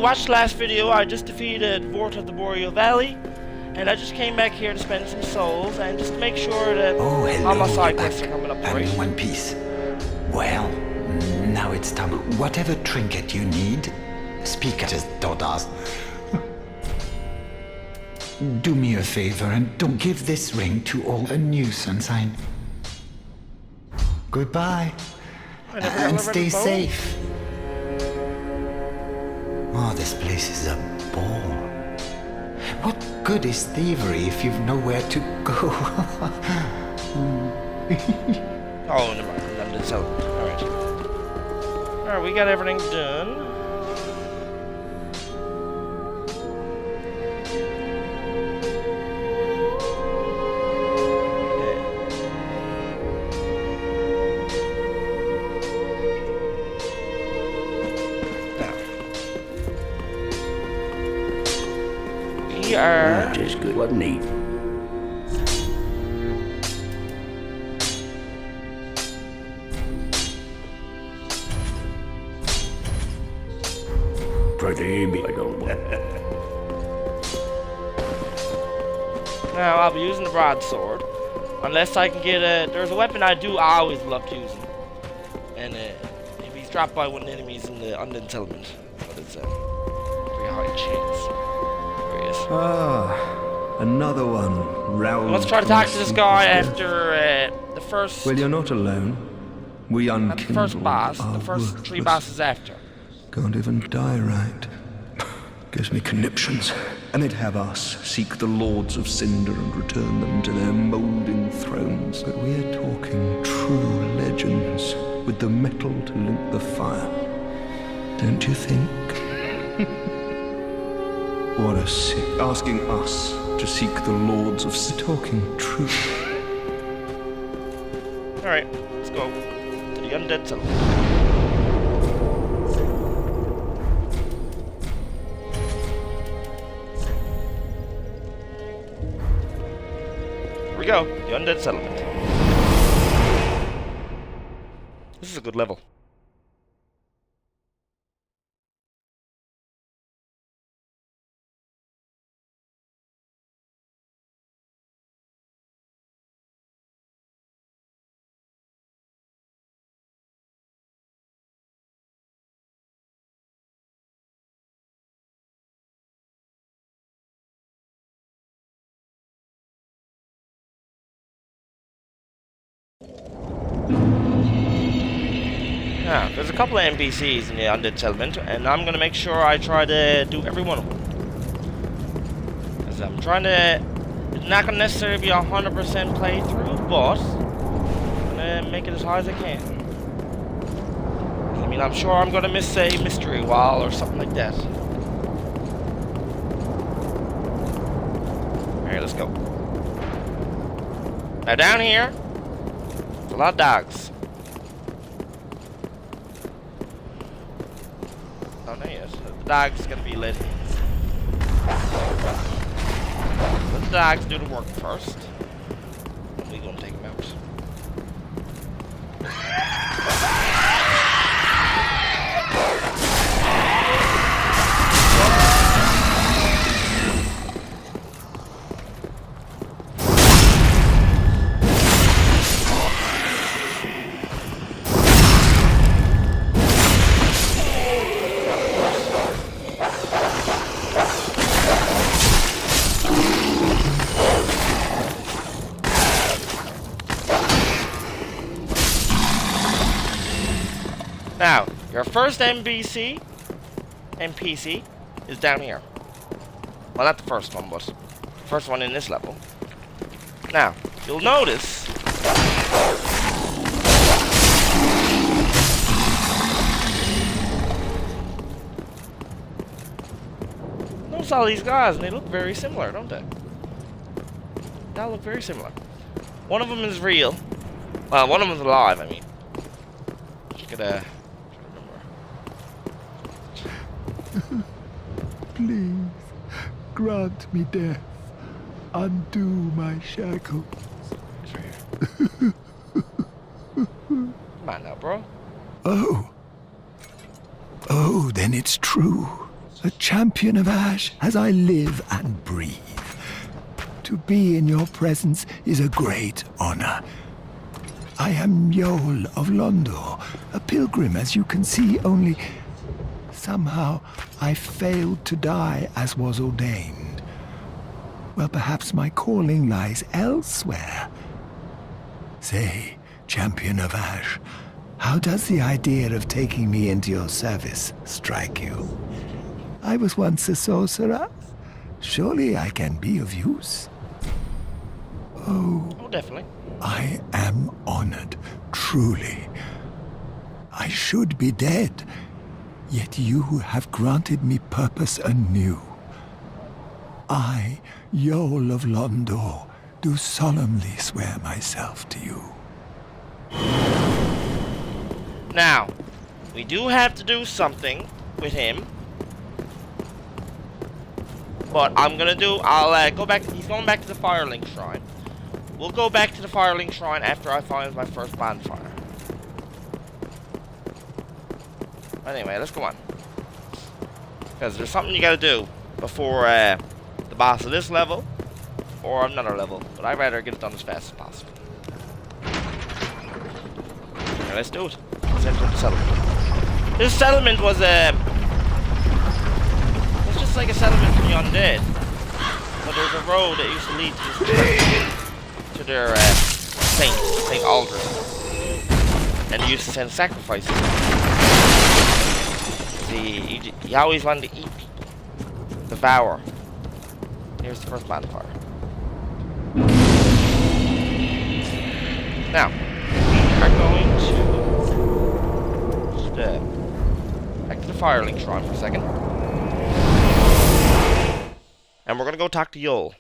watched the last video, I just defeated Vort of the Boreal Valley, and I just came back here to spend some souls and just to make sure that all my side quests are coming up right. I'm in one piece. Well, now it's time. Whatever trinket you need, speak at us, Dodas. Do me a favor and don't give this ring to all a nuisance. Goodbye. And stay safe. Oh, this place is a bore. What good is thievery if you've nowhere to go? Oh, never mind. I'm done. So, alright. Alright, we got everything done. That is good, wasn't he? Pretty big, I don't want. Now I'll be using the broadsword, unless I can get a. There's a weapon I always loved using, and if he's dropped by one of the enemies in the Undead settlement, but it's a pretty high chance. Ah, another one. Let's try to talk to this guy after the first. Well, you're not alone. We unkindled the first boss. are The first worthless. 3 bosses after. Can't even die right. Gives me conniptions. And they'd have us seek the lords of Cinder and return them to their moulding thrones. But we're talking true legends with the metal to link the fire. Don't you think? What a sick. Asking us to seek the lords of talking truth. Alright, let's go to the Undead settlement. Here we go, the Undead settlement. This is a good level. Now, there's a couple of NPCs in the Undead settlement, and I'm gonna make sure I try to do every one of them. Because I'm trying to... It's not gonna necessarily be 100% playthrough, but I'm gonna make it as hard as I can. I mean, I'm sure I'm gonna miss a mystery wall or something like that. Alright, let's go. Now down here, there's a lot of dogs. Oh no, yes. The dog's gonna be lit. Let the dogs do the work first. We're gonna take them out. Now, your first NPC is down here. Well, not the first one, but the first one in this level. Now, you'll notice all these guys, and they look very similar, don't they? They all look very similar. One of them is real. Well, one of them is alive, I mean. You could, Please, grant me death. Undo my shackles. He's right here. Come on now, bro. Oh, then it's true. a champion of Ash as I live and breathe. To be in your presence is a great honor. I am Yol of Londor, a pilgrim, as you can see, only somehow I failed to die as was ordained. Well, perhaps my calling lies elsewhere. Say, champion of Ash, how does the idea of taking me into your service strike you? I was once a sorcerer. Surely I can be of use. Oh, definitely. I am honored, truly. I should be dead, yet you have granted me purpose anew. I, Yol of Londor, do solemnly swear myself to you. Now, we do have to do something with him. But I'll go back, he's going back to the Firelink Shrine. We'll go back to the Firelink Shrine after I find my first bonfire. Anyway, let's go on. Because there's something you gotta do before the boss of this level or another level. But I'd rather get it done as fast as possible. Okay, let's do it. Let's enter the settlement. This settlement was it's just like a settlement for the Undead. But there's a road that used to lead to this church, to their Saint Aldrin. And they used to send sacrifices. See, you always wanted to eat people. Devour. Here's the first bonfire. Now, we are going to just back to the Firelink Shrine for a second. And we're gonna go talk to Yol,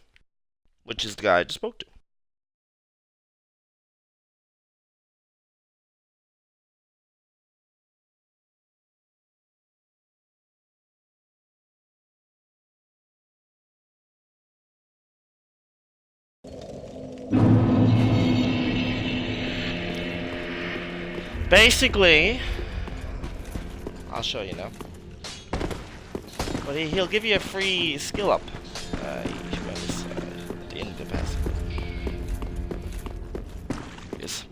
which is the guy I just spoke to. Basically, I'll show you now. But he'll give you a free skill up. You should be on this side, at the end of the passage. Yes.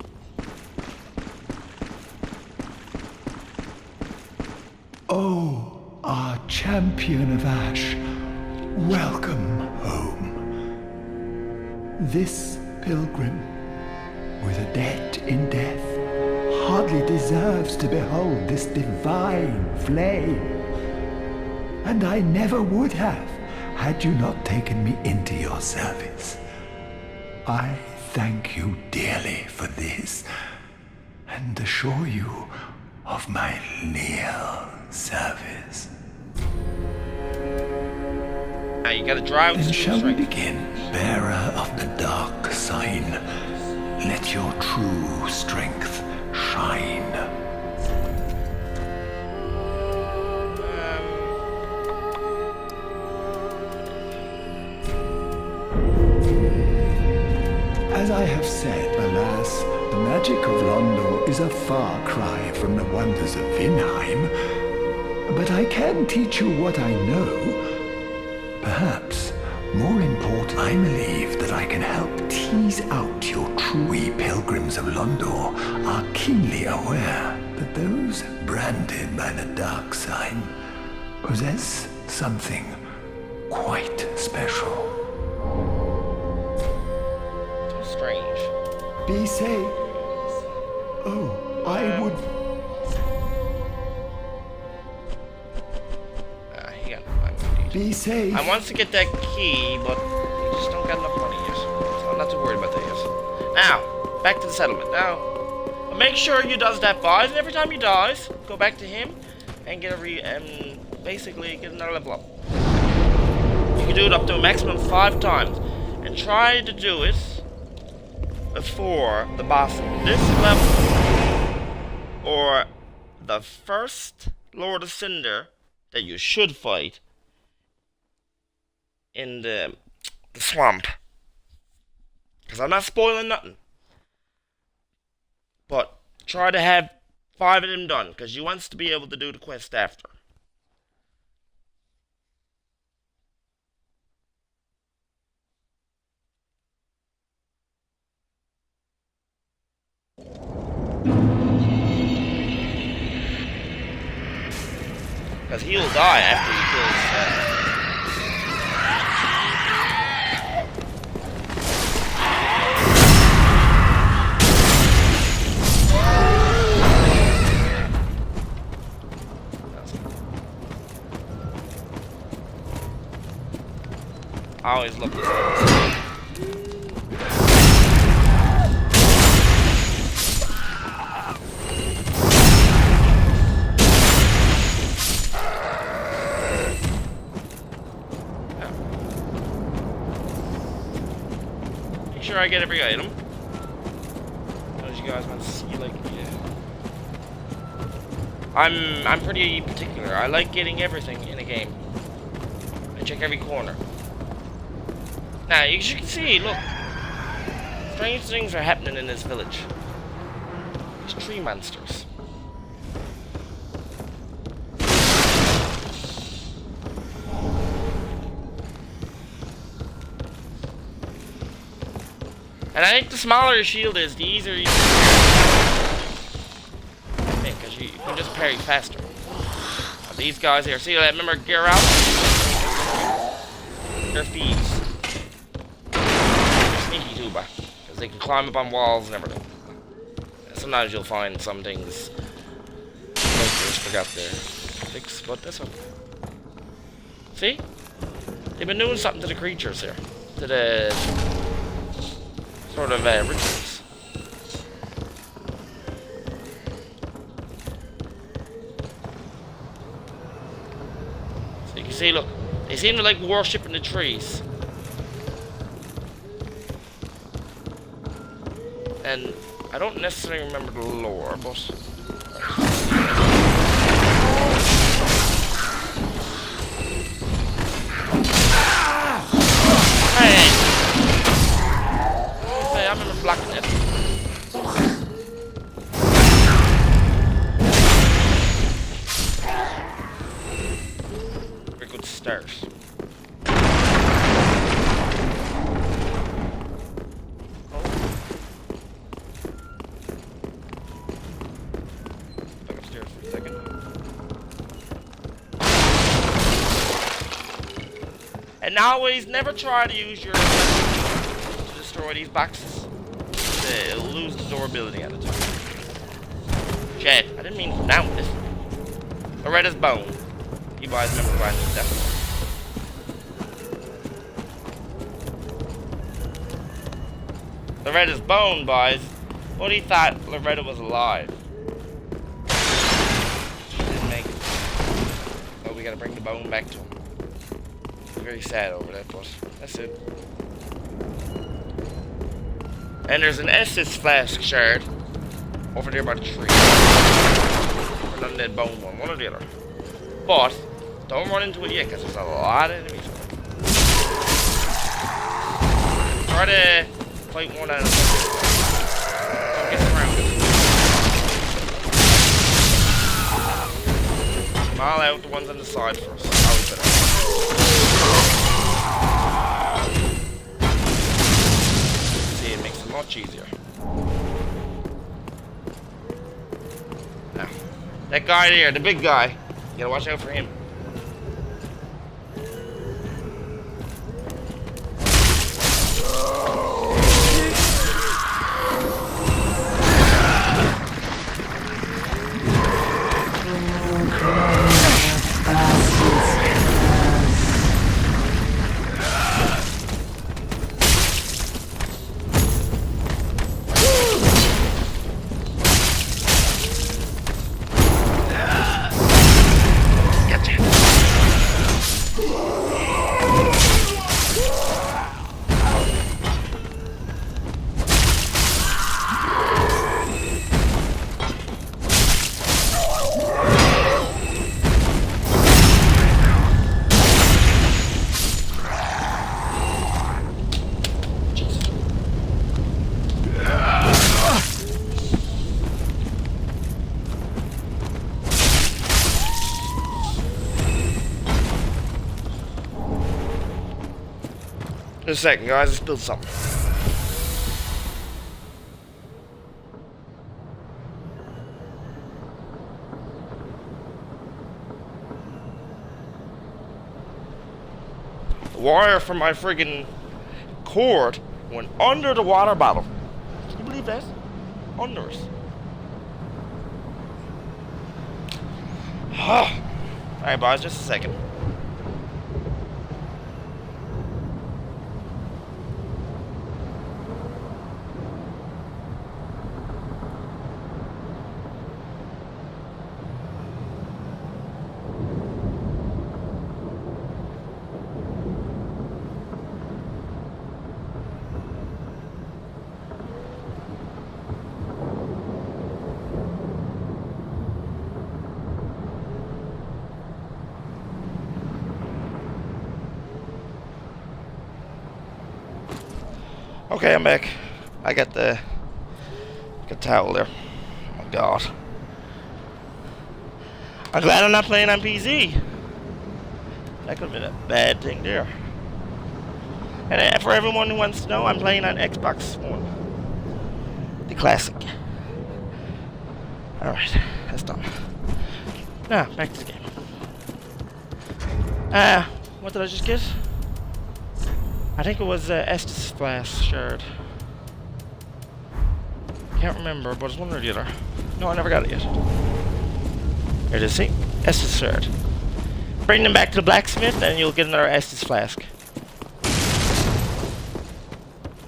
Oh, our champion of Ash, welcome home. This pilgrim, with a debt in death, hardly deserves to behold this divine flame. And I never would have, had you not taken me into your service. I thank you dearly for this, and assure you of my leal service. Now you gotta drive with Then some shall we strength. begin? Bearer of the dark sign, let your true strength shine. As I have said, alas, the magic of Londor is a far cry from the wonders of Vinheim. But I can teach you what I know. Perhaps, more important, I believe that I can help tease out your true. We pilgrims of Londor are keenly aware that those branded by the dark sign possess something quite special. Strange. Be safe. Oh, I would. He got no Be safe. I want to get that key, but we just don't got enough money yet. So I'm not too worried about that yet. Now, back to the settlement. Now, make sure you does that, boys, and every time he dies, go back to him and get basically get another level up. You can do it up to a maximum 5 times, and try to do it before the boss of this level or the first Lord of Cinder that you should fight in the swamp. Because I'm not spoiling nothing. But try to have 5 of them done, because you want to be able to do the quest after. Because he'll die after he kills... I always love this. Make sure I get every item. As you guys want to see, like, yeah. I'm pretty particular. I like getting everything in a game. I check every corner. Now, as you can see, look. Strange things are happening in this village. These tree monsters. And I think the smaller your shield is, the easier you because you can just parry faster. But these guys here, see that? Remember gear out? They're thieves. They're sneaky too, because they can climb up on walls and everything. And sometimes you'll find some things I just forgot to fix, but that's okay. See? They've been doing something to the creatures here. To the sort of rituals. So you can see, look, they seem to like worshipping the trees. And I don't necessarily remember the lore, but hey! I'm in a black net. Very good start. Back upstairs for a second. And always never try to use your to destroy these boxes. It'll lose the durability at the time. Shit, I didn't mean to down this. Loretta's bone. You guys remember where I need that. Loretta's bone, boys. What he thought Loretta was alive. She didn't make it. So we gotta bring the bone back to him. I'm very sad over that, but that's it. And there's an Estus flask shard over there by the tree. Or an undead bone one or the other. But don't run into it yet, because there's a lot of enemies. Try to fight one out of them. Don't get surrounded. Them all out, the ones on the side first. Always better. Much easier. Now, that guy there, the big guy, you gotta watch out for him. Just a second, guys. I spilled something. wire from my friggin' cord went under the water bottle. Can you believe that? Under us. Alright, boys, just a second. Okay, I'm back. I got the towel there. Oh god. I'm glad I'm not playing on PC. That could have been a bad thing there. And for everyone who wants to know, I'm playing on Xbox One. The classic. Alright, that's done. Now, back to the game. What did I just get? I think it was Estes Flask shard. Can't remember, but it's one or the other. No, I never got it yet. Here it is, see? Estes shard. Bring them back to the blacksmith and you'll get another Estes Flask.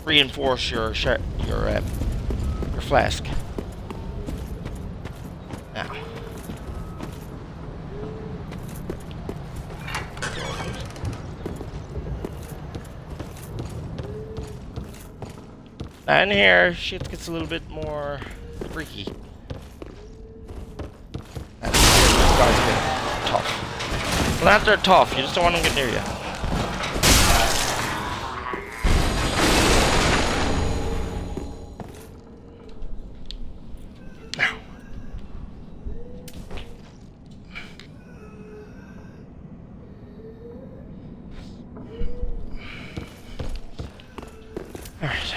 Reinforce your flask. Now. And here, shit gets a little bit more freaky. And these guys get tough. Well, not they're tough, you just don't want them to get near you. Now. Alright.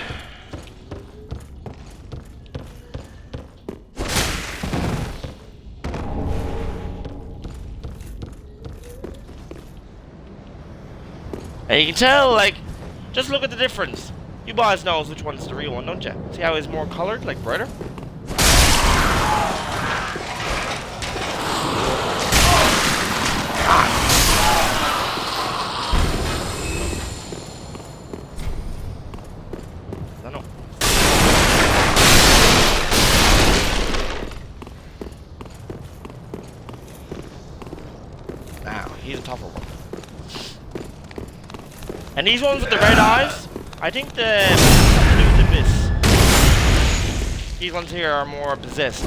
And you can tell, like, just look at the difference. You boys knows which one's the real one, don't you? See how he's more colored, like brighter? I don't know. Now, he's a tougher one. And these ones with the red eyes, I think the abyss. These ones here are more possessed.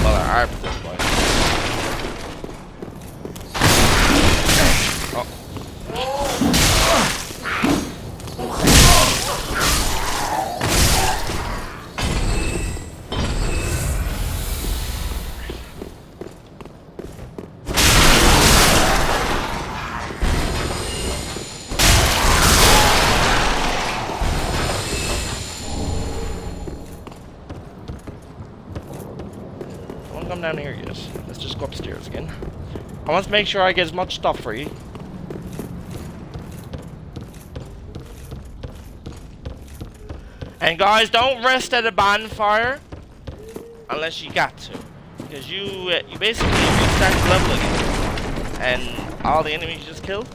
Well, they are possessed by. Oh. Come down here, yes. Let's just go upstairs again. I want to make sure I get as much stuff for you. And guys, don't rest at a bonfire unless you got to, because you basically restart the level again, and all the enemies you just killed.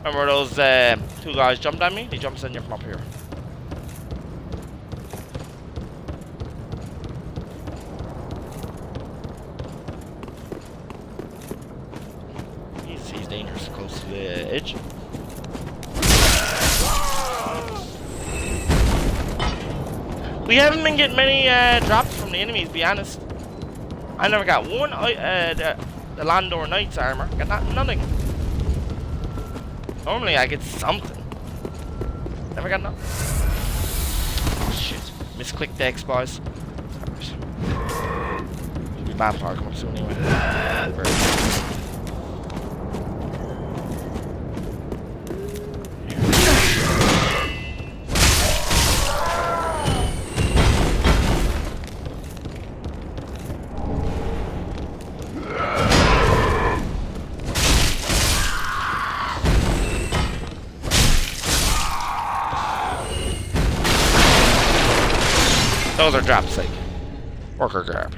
Remember those two guys jumped on me? He jumps on you from up here. He's dangerous close to the edge. We haven't been getting many drops from the enemies, to be honest. I never got one, the Landor Knight's armor. Got nothing. Normally I get something. Never got nothing. Oh shit. Misclicked X, boys. vampire coming soon anyway. Those are dropstick. Worker grab.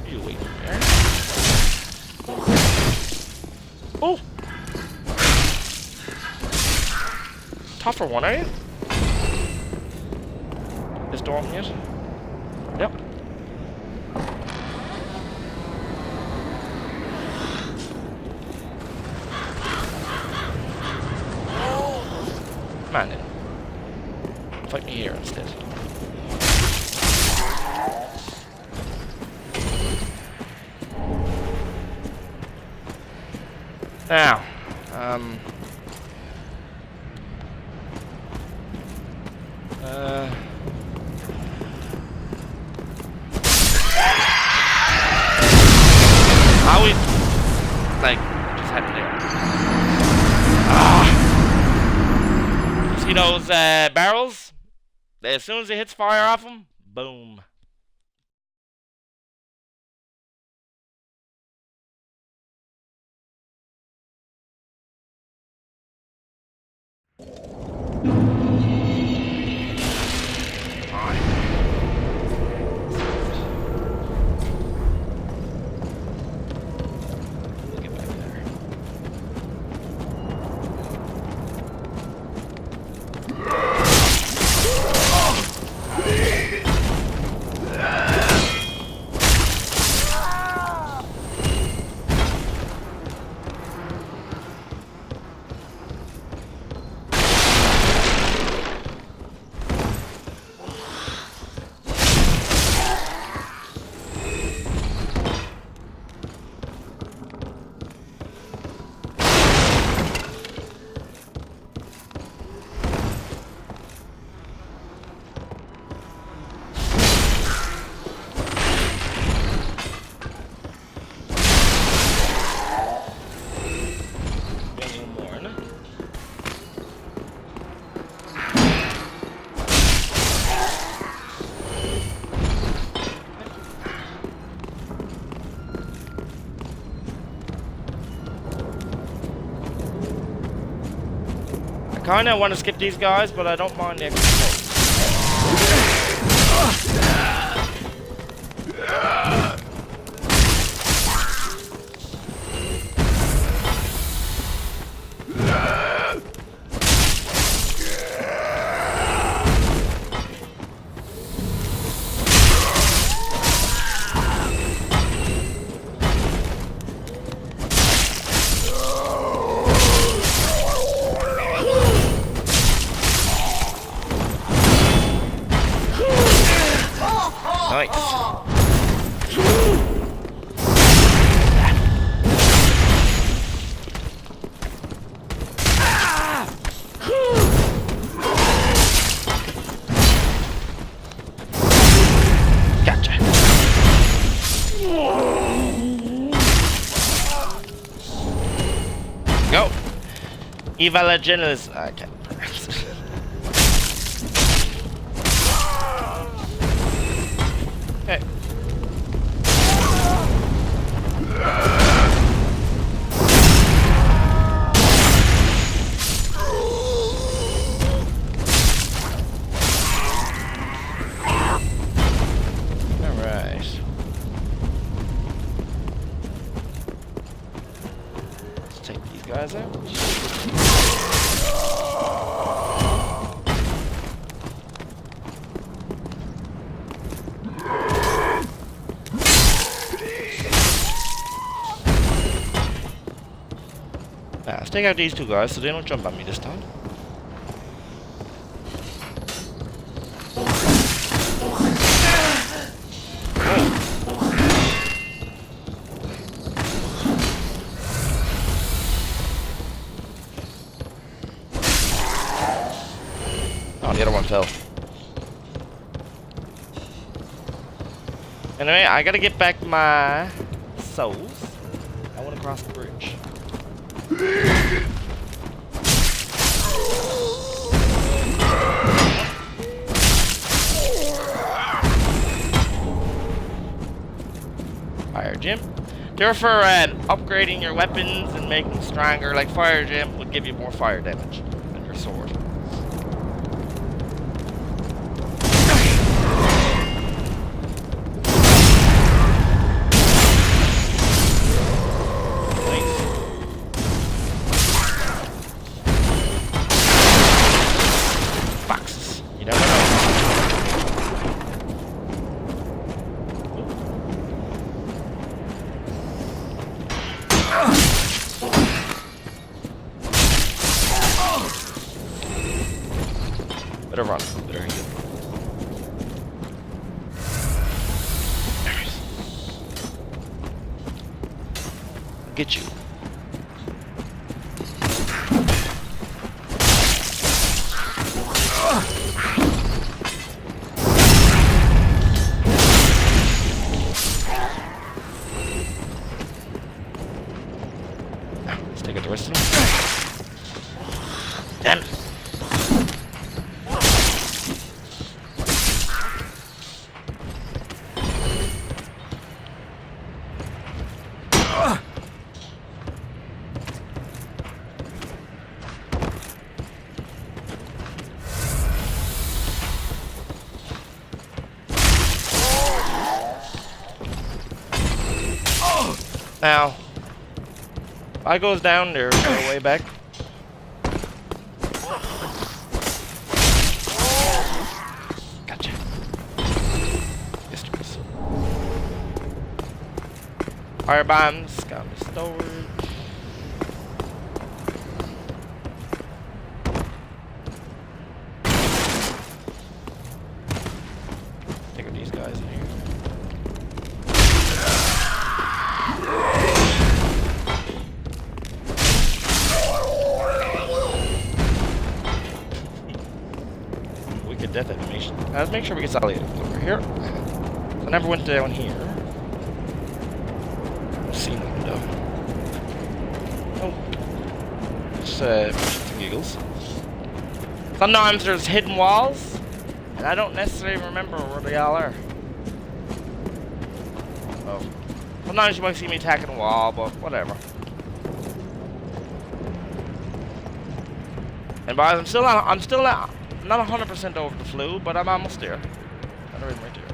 You wait there. Oh! Tougher one, are you? This door open yet? Yep. Man, then. Fight me here instead. Now, how we like just heading there. See those barrels? As soon as it hits fire off them, boom. Get back there. I kinda want to skip these guys, but I don't mind the extra space. Eva Legend is... I can't pronounce it. Hey. Alright. Let's take these guys out. Let's take out these two guys so they don't jump at me this time. Oh, the other one fell. Anyway, I gotta get back my souls. I want to cross the bridge. Fire gem. Therefore, upgrading your weapons and making them stronger, like fire gem, would give you more fire damage than your sword. Foxes. You never know. Better run. Better hit. There he is. Get you. Let's take it the rest of them. Damn it. Now, if I goes down there, go way back. Gotcha. Yes, there is. Fire bombs, got the storage. Take out these guys in here. Death animation. Let's make sure we get solid over here. So I never went down here. I've seen them though. Oh. Just shits and giggles. Sometimes there's hidden walls, and I don't necessarily remember where they all are. Oh. Sometimes you might see me attacking a wall, but whatever. And guys, I'm still not 100% over the flu, but I'm almost there. I'm right there.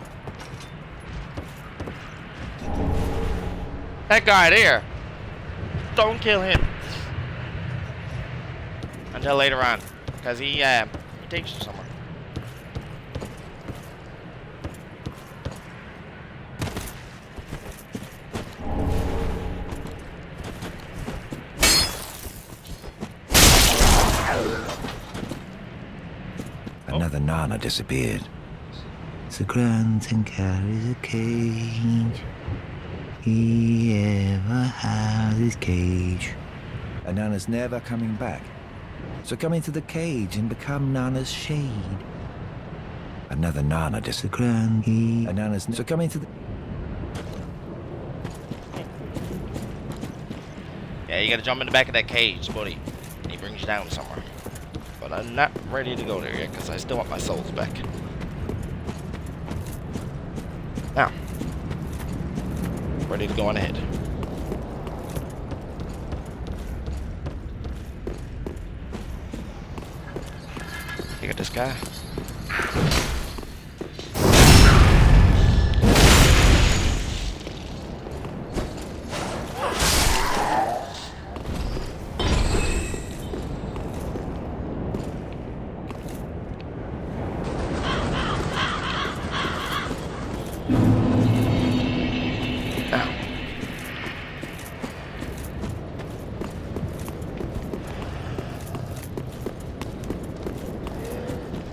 That guy there. Don't kill him. Until later on, because he takes you somewhere. Another Nana disappeared. The Grunton carries a cage. He ever has his cage. And Nana's never coming back. So come into the cage and become Nana's shade. Another Nana disappeared. And Nana's so come into the... Yeah, you gotta jump in the back of that cage, buddy. And he brings you down somewhere. But I'm not ready to go there yet, because I still want my souls back. Now. Ready to go on ahead. Take out this guy.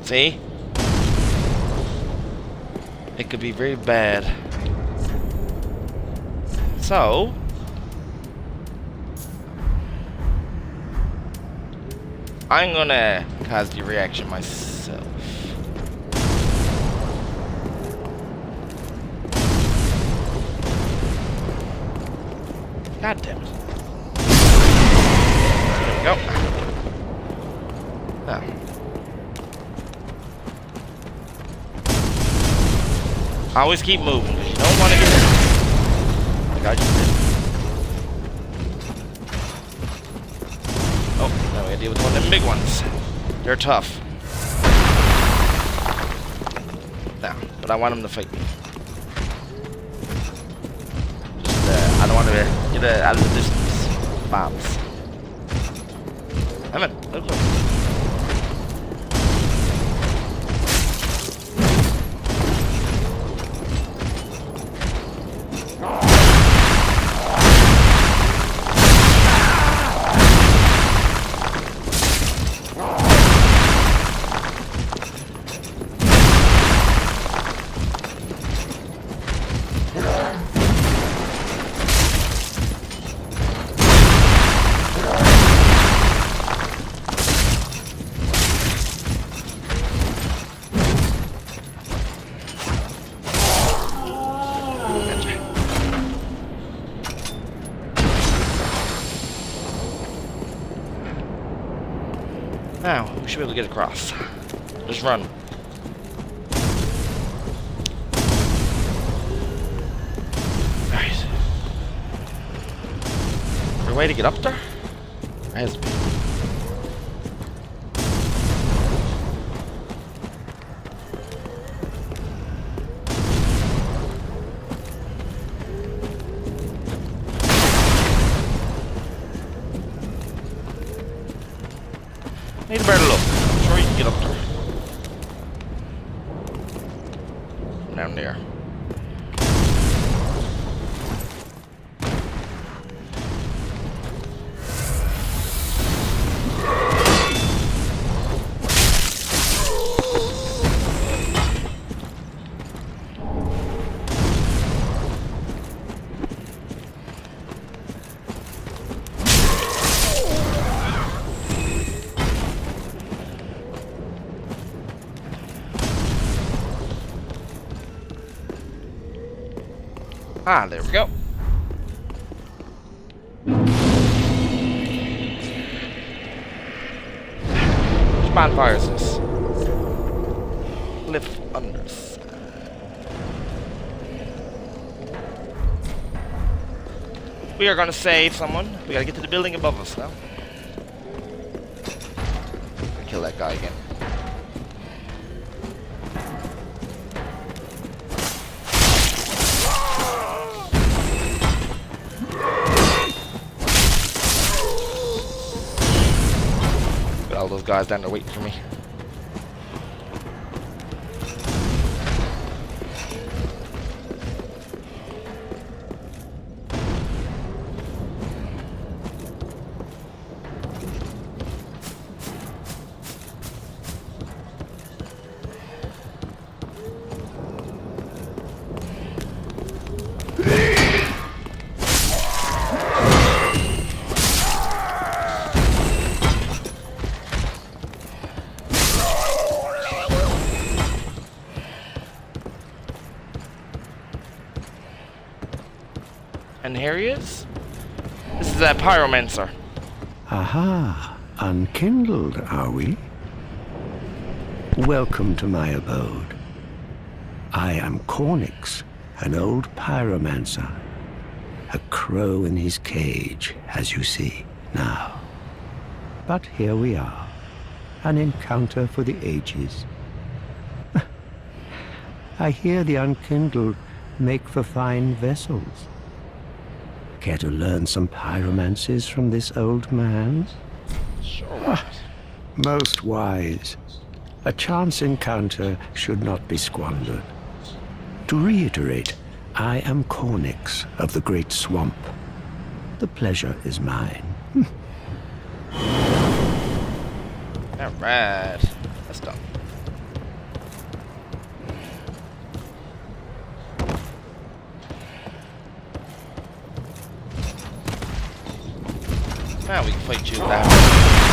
See? It could be very bad. So... I'm gonna cause the reaction myself. God damn it. There we go. Now. Always keep moving, because you don't want to get hit. Like I just did. Oh, now we gotta deal with one of them big ones. They're tough. Now, but I want them to fight me. Just, I don't want to get out of the distance. Bombs. Damn it. Look. Now, we should be able to get across. Just run. Alright. Is there a way to get up there? There has to be. Need a better look. I'm sure you can get up there. Down there. Ah, there we go. Which bonfire is this? Lift unders. We are gonna save someone. We gotta get to the building above us now. Kill that guy again. All those guys down there waiting for me. And here he is. This is a pyromancer. Aha, unkindled, are we? Welcome to my abode. I am Cornix, an old pyromancer. A crow in his cage, as you see now. But here we are, an encounter for the ages. I hear the unkindled make for fine vessels. Care to learn some pyromancies from this old man? Sure. Most wise. A chance encounter should not be squandered. To reiterate, I am Cornix of the Great Swamp. The pleasure is mine. Alright. That's done. Now we can fight you that way.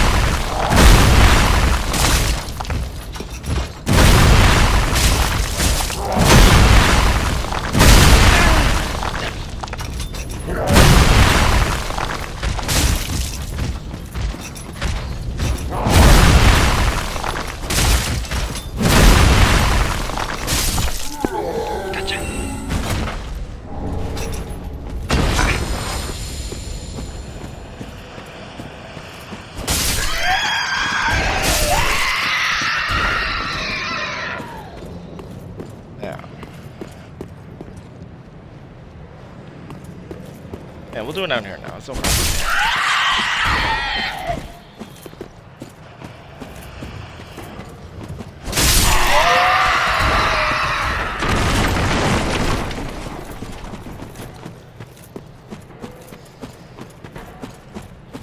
Yeah, we'll do it down here now. It's okay.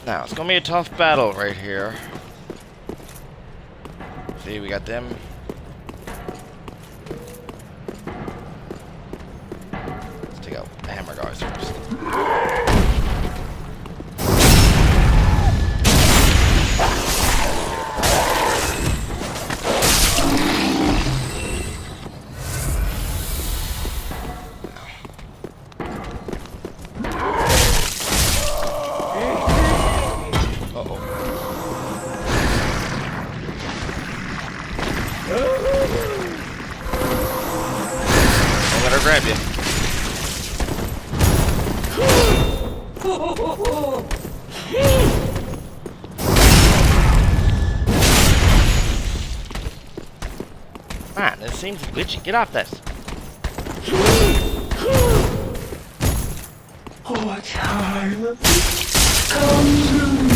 Now, it's gonna be a tough battle right here. See, we got them. Let's take out the hammer guys first. Grab you. Man, this seems glitchy. Get off this. What time comes to me?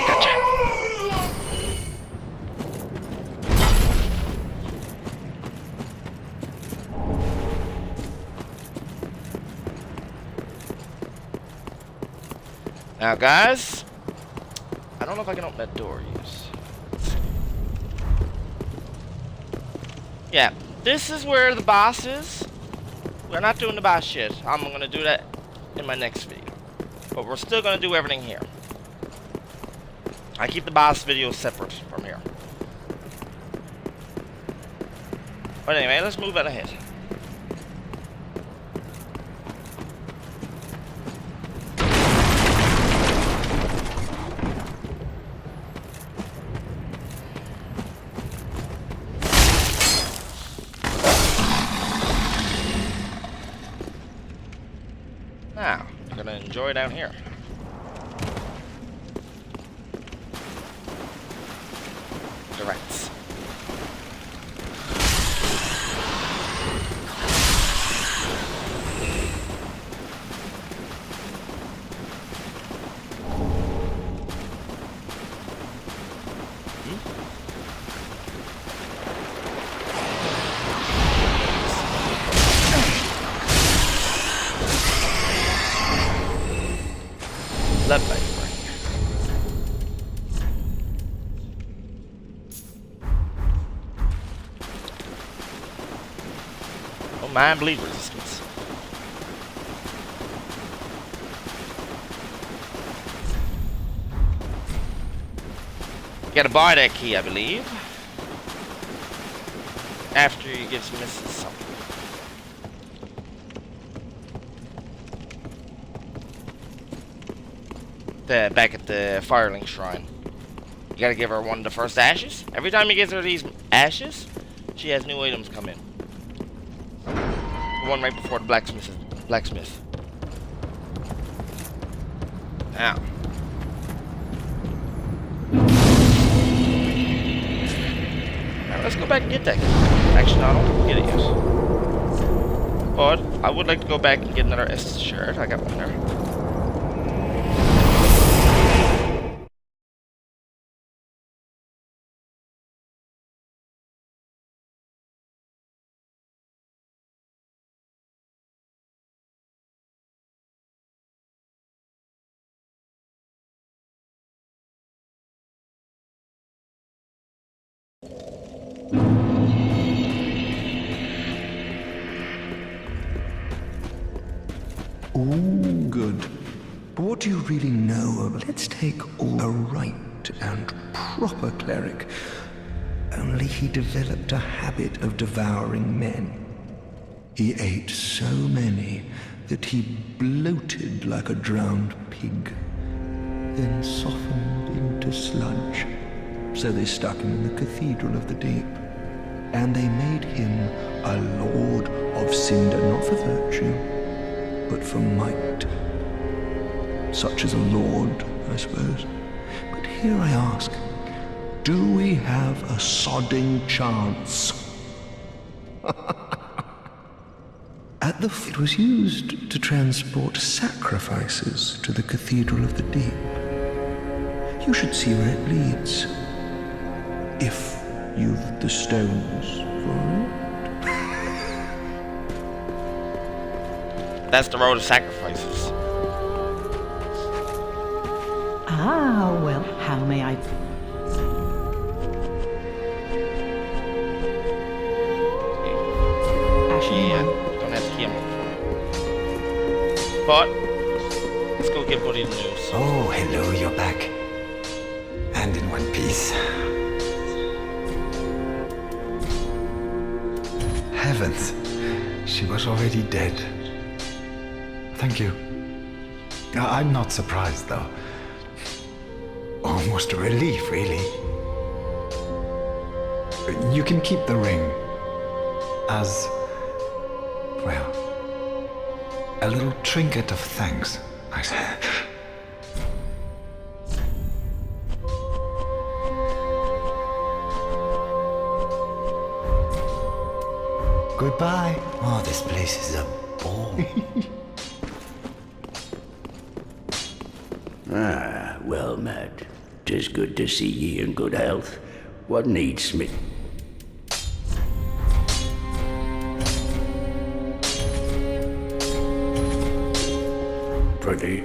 Gotcha. Now, guys, I don't know if I can open that door. Yes. Yeah, this is where the boss is. We're not doing the boss shit. I'm gonna do that in my next video, but we're still gonna do everything here. I keep the boss videos separate from here. But anyway, let's move on ahead. Now, we're gonna enjoy down here. The rats. Blood bite. Oh, mind bleed resistance. You gotta buy that key, I believe. After you give Mrs. something. Back at the Firelink Shrine. You gotta give her one of the first ashes. Every time you give her these ashes, she has new items come in. The one right before the blacksmith. Now. Now let's go back and get that. Actually, no, I don't get it yet. But I would like to go back and get another S shirt. I got one there. Ooh, good. But what do you really know of? Let's take all a right and proper cleric. Only he developed a habit of devouring men. He ate so many that he bloated like a drowned pig, then softened into sludge. So they stuck him in the Cathedral of the Deep. And they made him a Lord of Cinder, not for virtue, but for might. Such as a lord, I suppose. But here I ask, do we have a sodding chance? At It was used to transport sacrifices to the Cathedral of the Deep. You should see where it leads. If you've the stones for it. That's the road of sacrifices. Ah, well, how may I... Yeah, don't ask him. But let's go give Buddy the news. Oh, hello, you're back. And in one piece. Heavens, she was already dead. Thank you. I'm not surprised, though. Almost a relief, really. You can keep the ring as, well, a little trinket of thanks, I said. Goodbye. Oh, this place is a bore. Ah, well, Matt. 'Tis good to see ye in good health. What needs me? Pretty.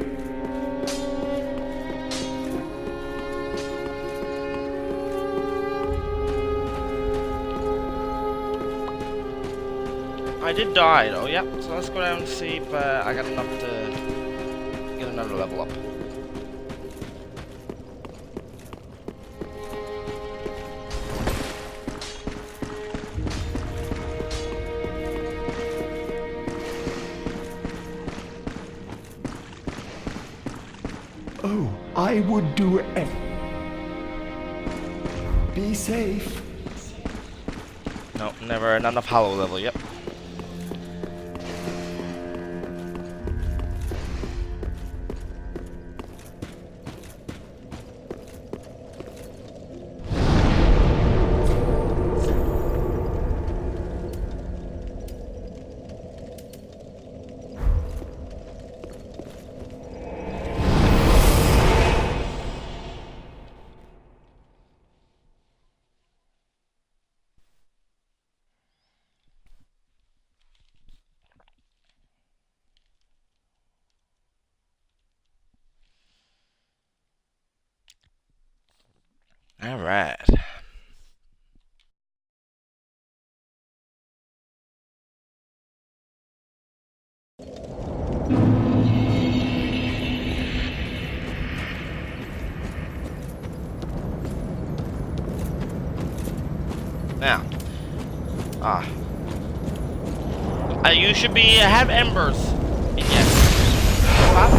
I did die though, yep. So let's go down and see if I got enough to get another level up. Oh, I would do it. Be safe. No, never. Not enough hollow level, yep. All right. Now, you should be have embers in your spot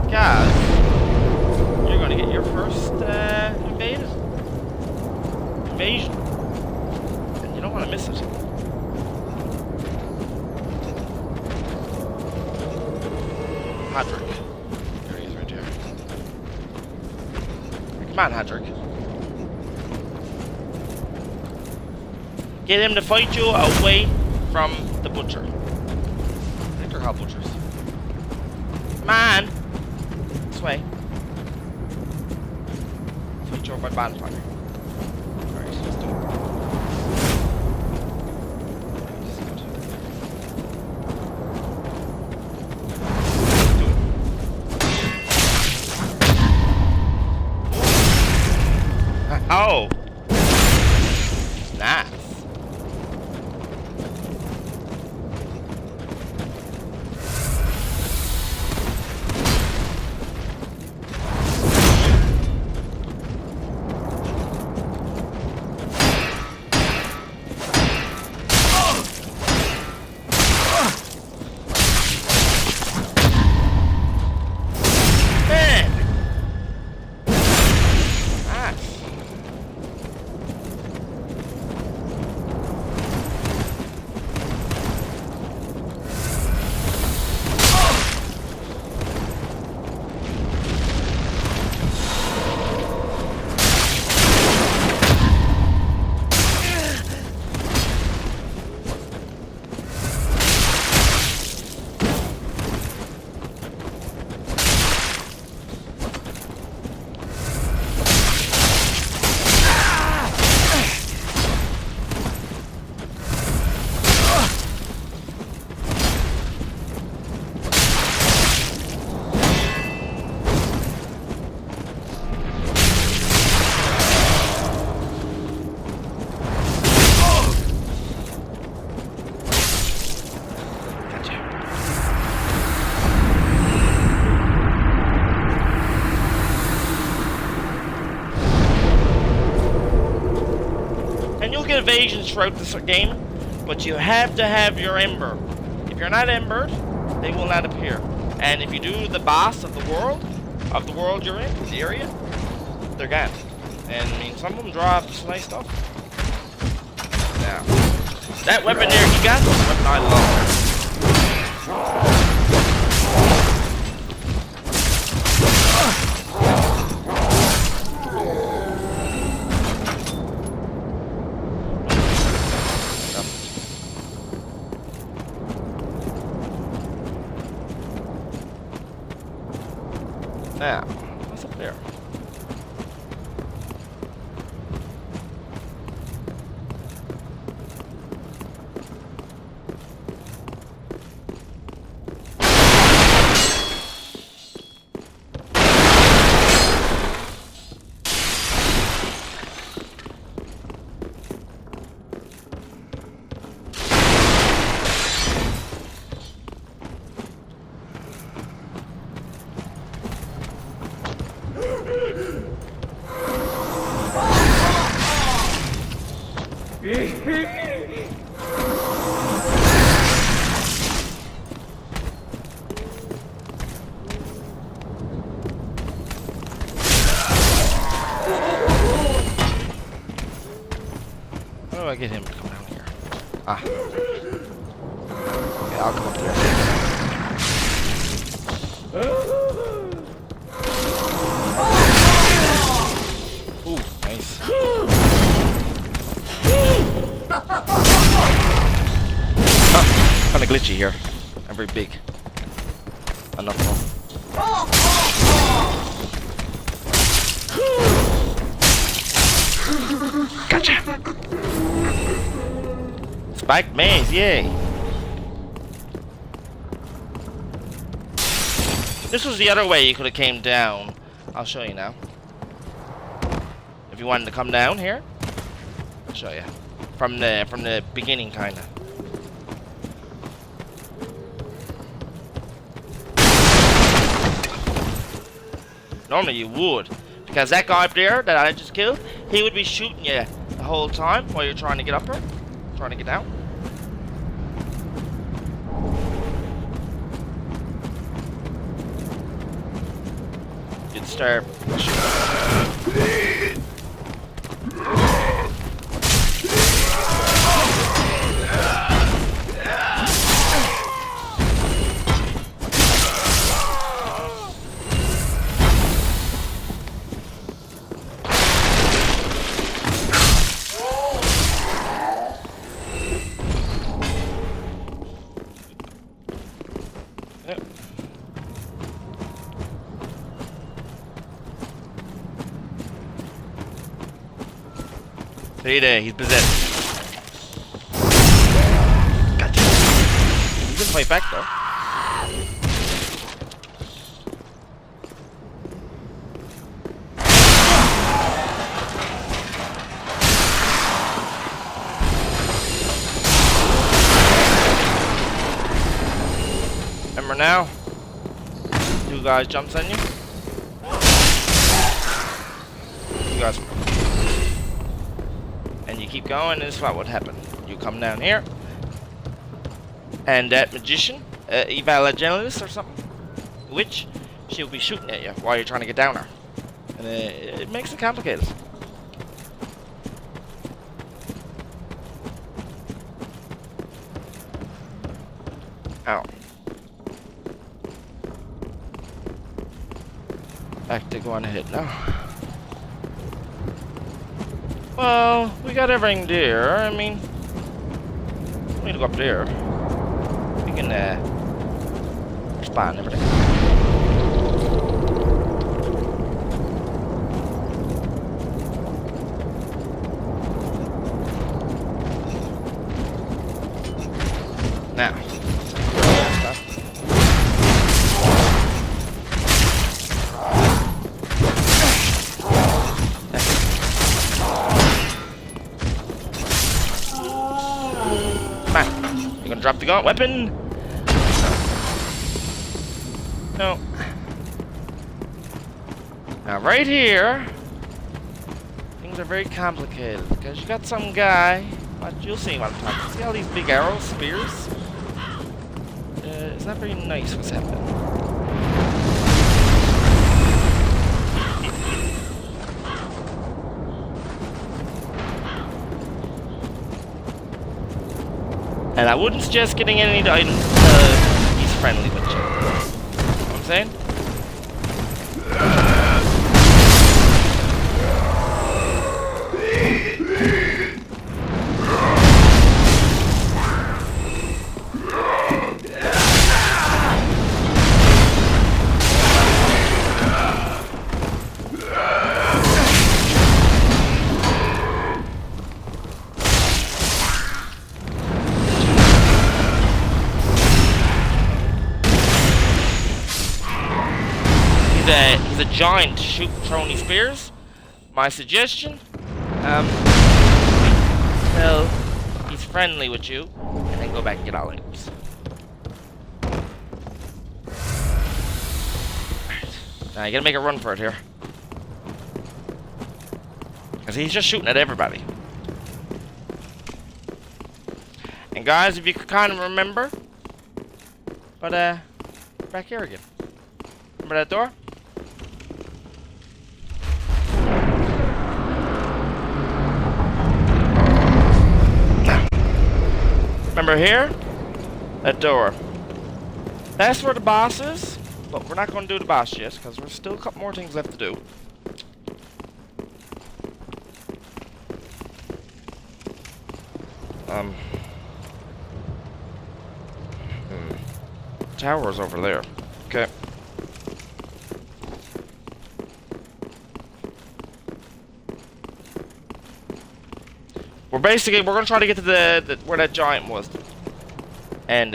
because you're gonna get your first invasion, and you don't want to miss it. Hadrick, there he is, right there. Come on, Hadrick. Get him to fight you away from the butcher. I think they're called butchers. Come on! This way. Fight you over by bonfire. Alright, so let's do it. This is good. Let's do it. Oh! Nice. invasions throughout this game, but you have to have your ember. If you're not embered, they will not appear. And if you do the boss of the world you're in, the area, they're gone. And I mean, some of them draw some nice stuff. Now, that weapon there he got, was a weapon I love. Now, what's up there? How do I get him to come down here? Ah. Okay, I'll come up here. Ooh, nice. Kinda glitchy here. I'm very big. Enough more. Gotcha! Spiked maze, yay! This was the other way you could have came down. I'll show you now. If you wanted to come down here, I'll show you. From the beginning, kinda. Normally you would, because that guy up there that I just killed, he would be shooting you the whole time while you're trying to get up there, trying to get down. You'd start shooting. Stay there, he's possessed. Gotcha. He can fight back though. Remember now? Two guys jumps on you. You guys. And you keep going, and this is what would happen. You come down here, and that magician, Evangelist or something, witch, she'll be shooting at you while you're trying to get down her. And it makes it complicated. Ow. Back to going ahead now. Well, we got everything there. I mean, we need to go up there. We can spawn everything. Now. Drop the gaunt weapon. No. Now right here, things are very complicated because you got some guy But you'll see what I'm talking about. See all these big arrows, spears? It's not very nice what's happening. And I wouldn't suggest getting any items until he's friendly with you. You know what I'm saying? He's a giant throwing these spears. My suggestion, well, he's friendly with you, and then go back and get all items. Now you gotta make a run for it here, cause he's just shooting at everybody. And guys, if you could kind of remember, but back here again. Remember that door? Remember here? That door. That's where the boss is, but we're not going to do the boss yet, because there's still a couple more things left to do. Tower's over there. Okay. We're gonna try to get to the where that giant was, and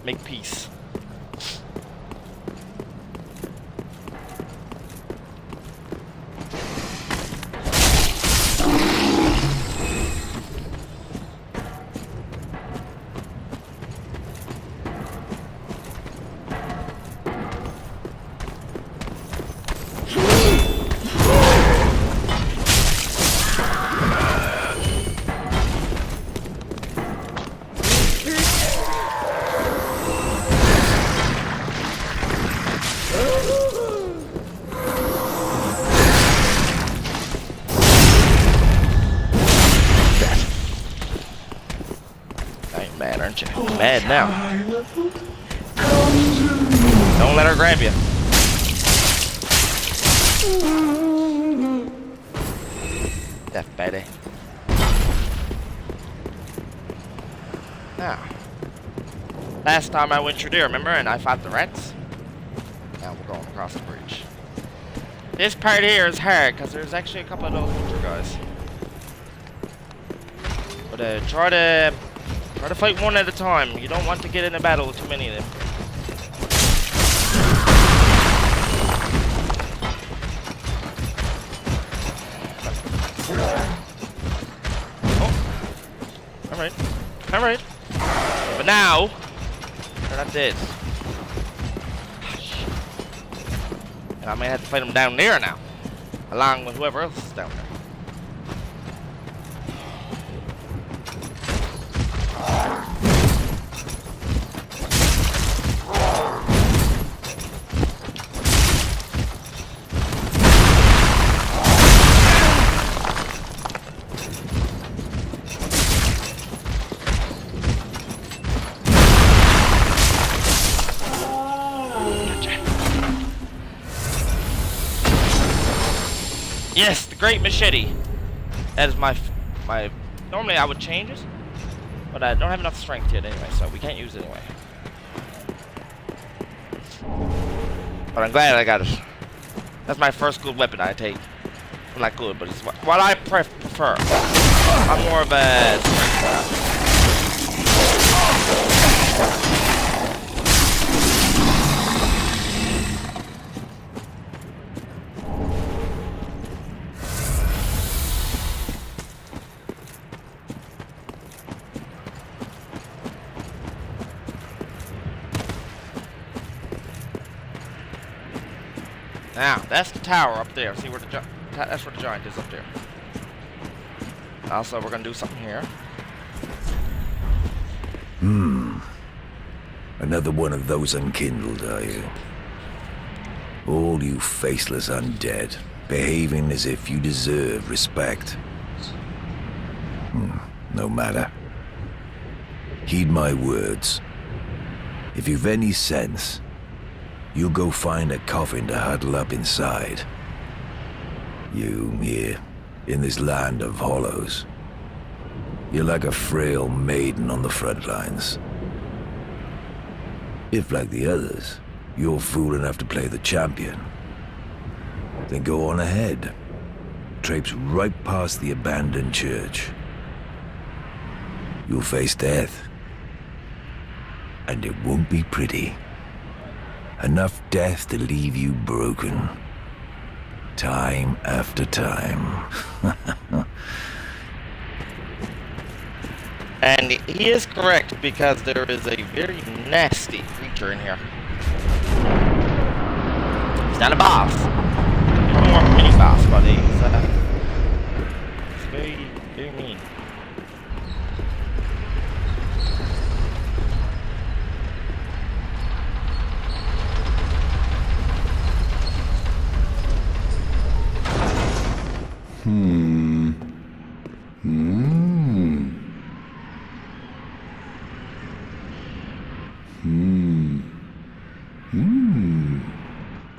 make peace. Aren't you? Mad now. Don't let her grab you. Death Betty. Now, last time I went through there, remember, and I fought the rats? Now we're going across the bridge. This part here is hard because there's actually a couple of those hunter guys. But try to fight one at a time. You don't want to get in a battle with too many of them. Oh. Alright. Alright. But now, they're not dead. And I may have to fight them down there now. Along with whoever else is down there. Yes, the great machete. That is my. Normally I would change it, but I don't have enough strength yet anyway, so we can't use it anyway. But I'm glad I got it. That's my first good weapon I take. I'm not good, but it's what I prefer. I'm more of a. Now, that's the tower up there. See where that's where the giant is up there. Also, we're gonna do something here. Another one of those unkindled, are you? All you faceless undead, behaving as if you deserve respect. No matter. Heed my words. If you've any sense, you'll go find a coffin to huddle up inside. You, here, in this land of hollows. You're like a frail maiden on the front lines. If, like the others, you're fool enough to play the champion, then go on ahead. Traipse right past the abandoned church. You'll face death. And it won't be pretty. Enough death to leave you broken. Time after time. And he is correct, because there is a very nasty creature in here. He's not a boss. He's more of a mini boss, but he's very, very mean.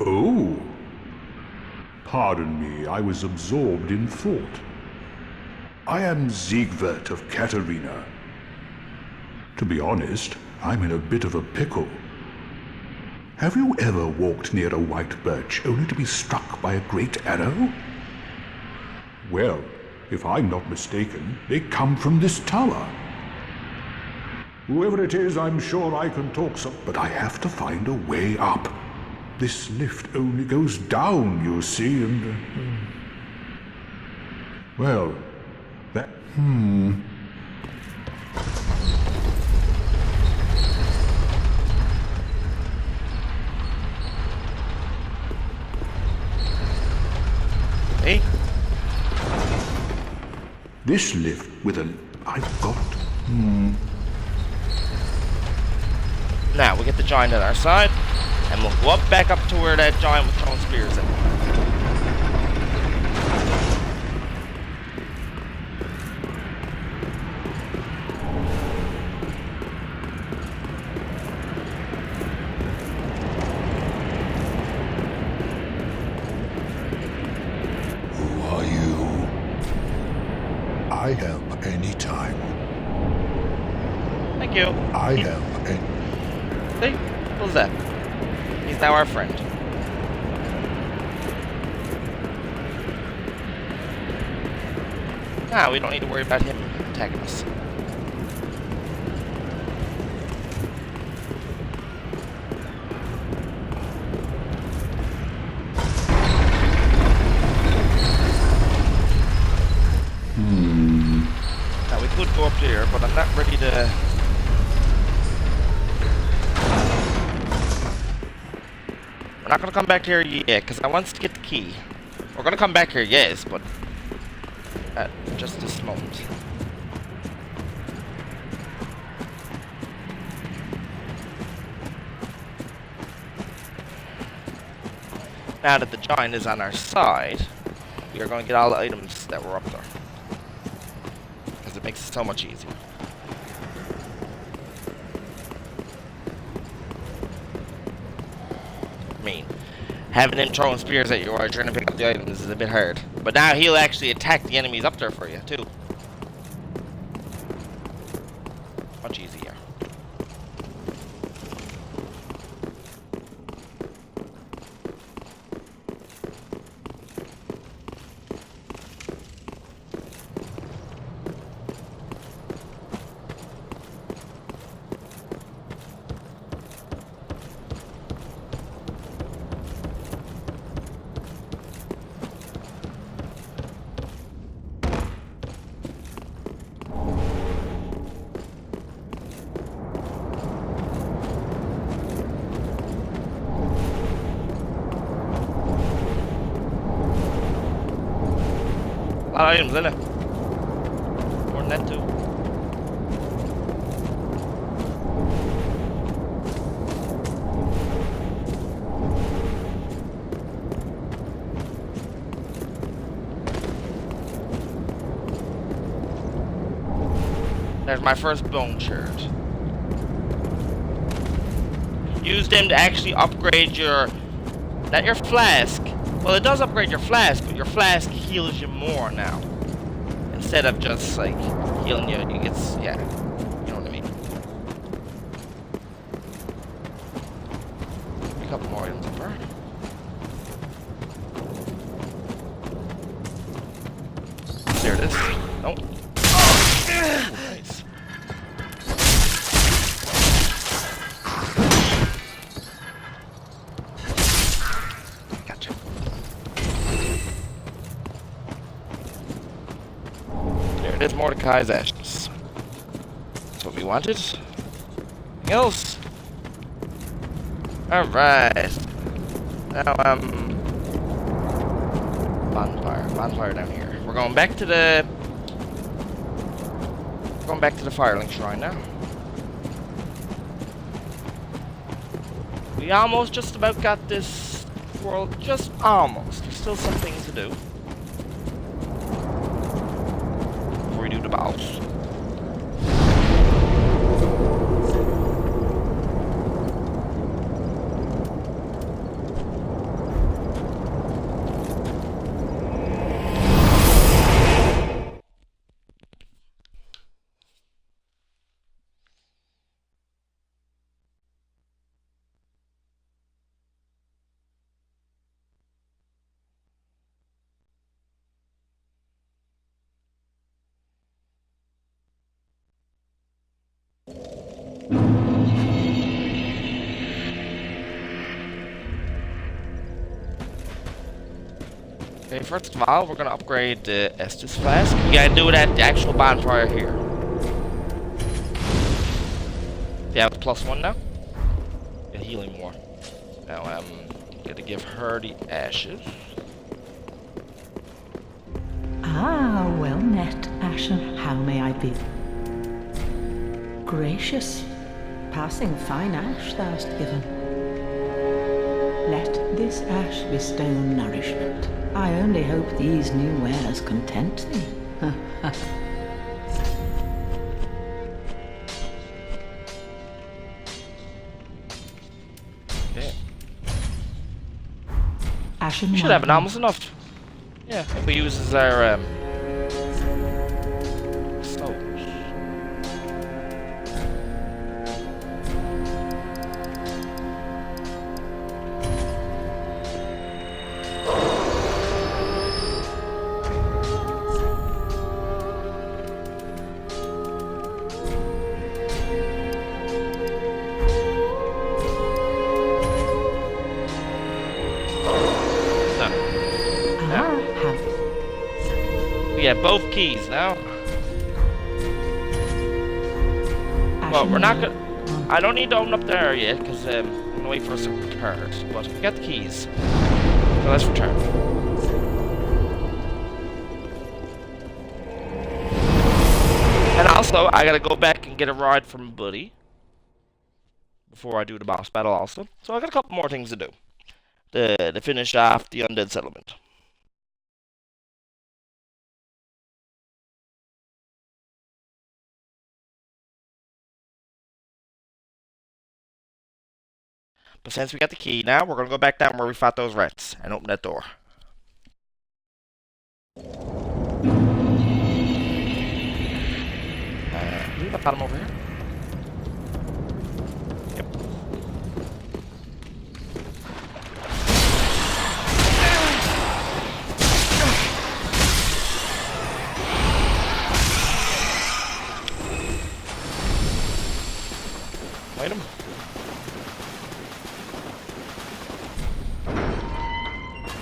Oh. Pardon me, I was absorbed in thought. I am Siegwart of Katarina. To be honest, I'm in a bit of a pickle. Have you ever walked near a white birch only to be struck by a great arrow? Well, if I'm not mistaken, they come from this tower. Whoever it is, I'm sure I can talk some, but I have to find a way up. This lift only goes down, you see, and... Well, that... Hey? This lift with an... I've got... Now, we get the giant on our side, and we'll go up back up to where that giant with throwing spears in. Who are you? I help any time. Thank you. I help any... See? Who's that? He's now our friend. Now we don't need to worry about him attacking us. Now we could go up there, but I'm not ready to... We're not gonna come back here yet, because I want to get the key. We're gonna come back here, yes, but at just this moment. Now that the giant is on our side, we are going to get all the items that were up there, because it makes it so much easier. I mean, having him throwing spears at you while you're trying to pick up the items is a bit hard. But now he'll actually attack the enemies up there for you, too. Much easier. A lot of items, isn't it? More than that, too. There's my first bone shard. Use them to actually upgrade your... Not your flask. Well, it does upgrade your flask, but your flask heals you more now. Instead of just, like, healing you, it gets... Yeah. You know what I mean. A couple more items up there. There it is. Nope. Ooh, nice. Gotcha. There it is, Mordecai's ashes. That's what we wanted. Anything else? Alright. Now, bonfire down here. We're going back to the... Going back to the Firelink Shrine now. We almost just about got this world, just almost. There's still some things to do before we do the boss. Okay, first of all, we're gonna upgrade the Estus Flask. You gotta do it at the actual bonfire here. Yeah, it's +1 now. Get healing more. Now I'm gonna give her the ashes. Ah, well met, Ashen. How may I be? Gracious, passing fine ash thou'st given. Let this ash bestow nourishment. I only hope these new wares content thee. Okay. Ashen We should have wine. almost enough. Yeah, if we use as our stoves. We have both keys now. Well, we're not gonna... I don't need to open up there yet, because I'm gonna wait for some cars. But we got the keys. So let's return. And also, I gotta go back and get a ride from Buddy before I do the boss battle also. So I got a couple more things to do to finish off the Undead settlement. But since we got the key now, we're gonna go back down where we fought those rats and open that door. Leave the bottom over here. Yep. Wait a minute.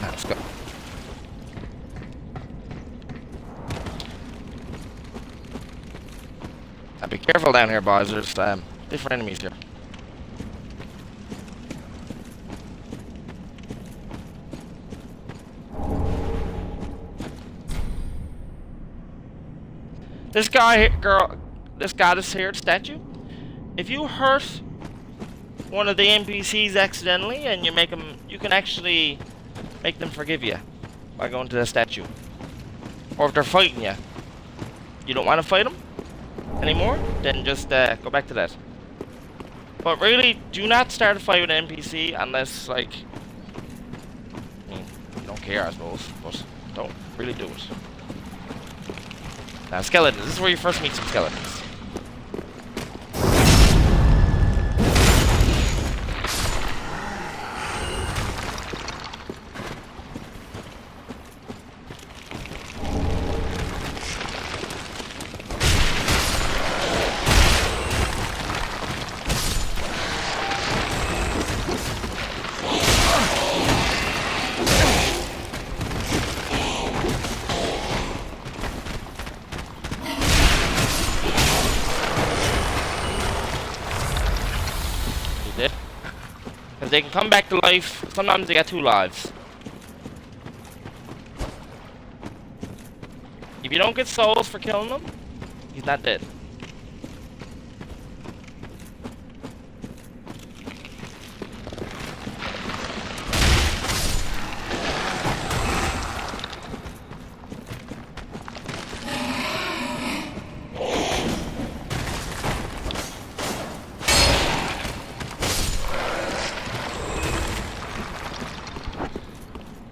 Let's go. Now be careful down here, boys. There's different enemies here. This guy here, this goddess here, statue. If you hurt one of the NPCs accidentally and you make them, you can actually make them forgive you by going to the statue. Or if they're fighting you, you don't want to fight them, anymore, then just go back to that. But really, do not start a fight with an NPC unless, like, I mean, you don't care, I suppose, but don't really do it. Now, skeletons. This is where you first meet some skeletons. Because they can come back to life. Sometimes they got 2 lives. If you don't get souls for killing them, he's not dead.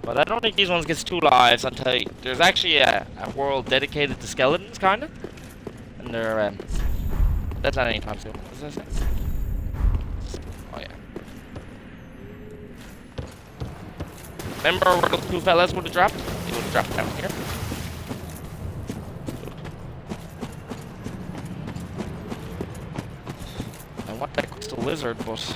But I don't think these ones gets 2 lives until there's actually a world dedicated to skeletons, kinda. And they're, that's not anytime soon. What does that say? Oh, yeah. Remember where those 2 fellas would have dropped? They would have dropped down here. I want that crystal lizard, but...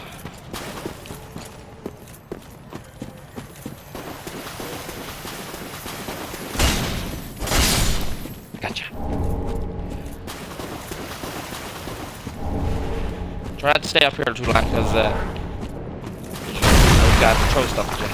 Gotcha. Try not to stay up here too long, because those guys will throw stuff at you.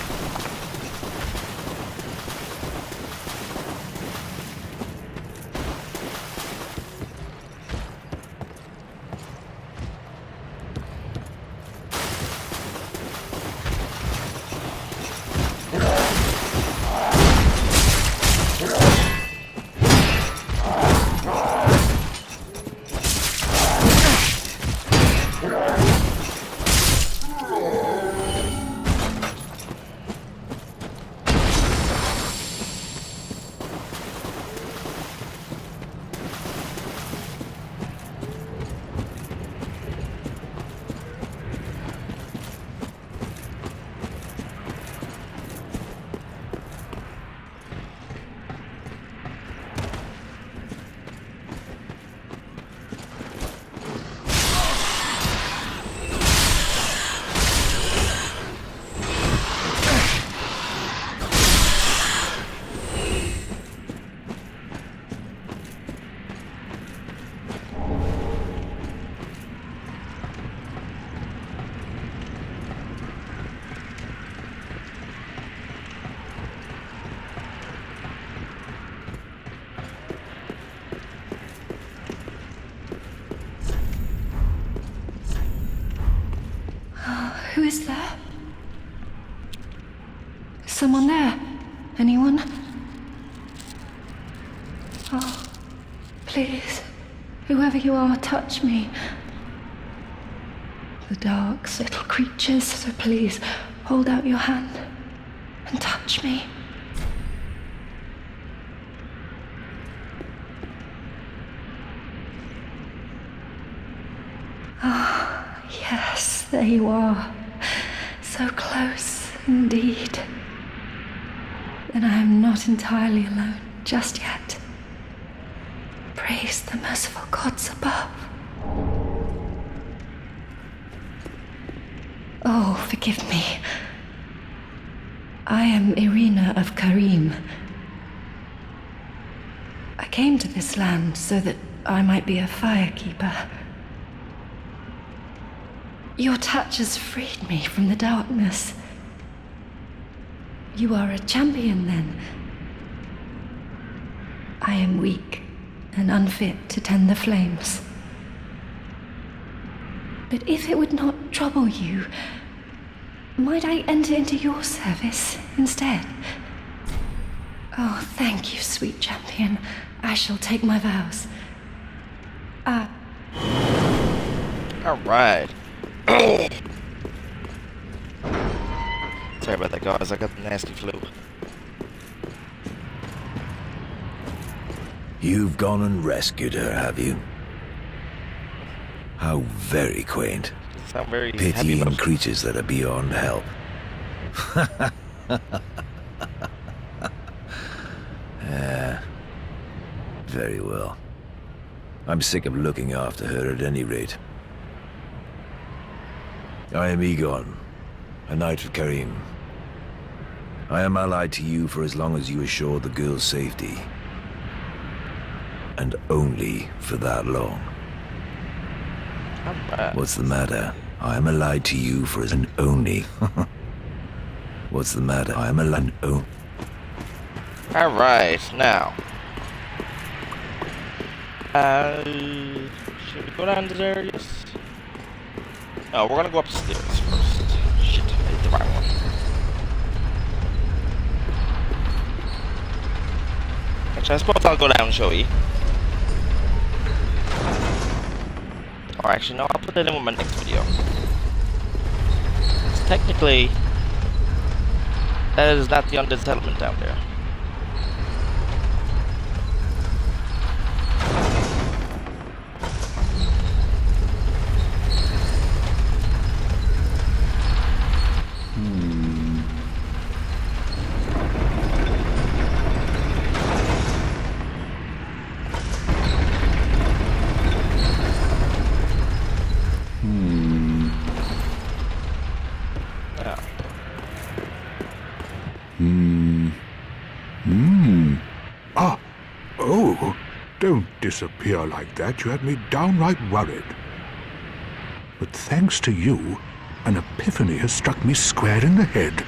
Who is there? Is someone there? Anyone? Oh, please, whoever you are, touch me. The dark's little creatures, so please, hold out your hand and touch me. Ah, yes, there you are. So close, indeed. Then I am not entirely alone just yet. Praise the merciful gods above. Oh, forgive me. I am Irina of Karim. I came to this land so that I might be a firekeeper. Your touch has freed me from the darkness. You are a champion, then. I am weak and unfit to tend the flames. But if it would not trouble you, might I enter into your service instead? Oh, thank you, sweet champion. I shall take my vows. Alright. Sorry about that, guys. I got the nasty flu. You've gone and rescued her, have you? How very quaint. Sound very happy Pitying about it. creatures that are beyond help. Very well. I'm sick of looking after her at any rate. I am Egon, a knight of Karim. I am allied to you for as long as you assure the girl's safety. And only for that long. Alright. What's the matter? I am allied to you for an only. What's the matter? I am allied. Oh. Alright, now. Should we go down there? Yes. No, we're gonna go upstairs first. Shit, I hit the right one. Actually, I suppose I'll go down and show you. Or actually, no, I'll put that in with my next video. So technically, that is not the Undead settlement down there. Oh, don't disappear like that. You had me downright worried. But thanks to you, an epiphany has struck me square in the head.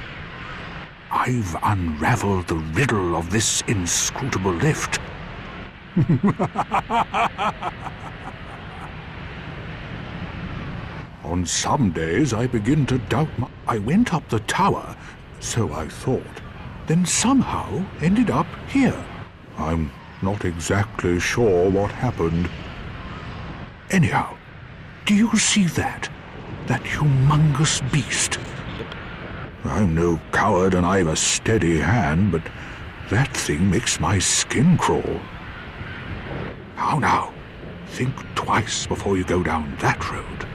I've unraveled the riddle of this inscrutable lift. On some days I begin to doubt I went up the tower, so I thought, then somehow ended up here. I'm not exactly sure what happened. Anyhow, do you see that? That humongous beast? I'm no coward and I've a steady hand, but that thing makes my skin crawl. How now? Think twice before you go down that road.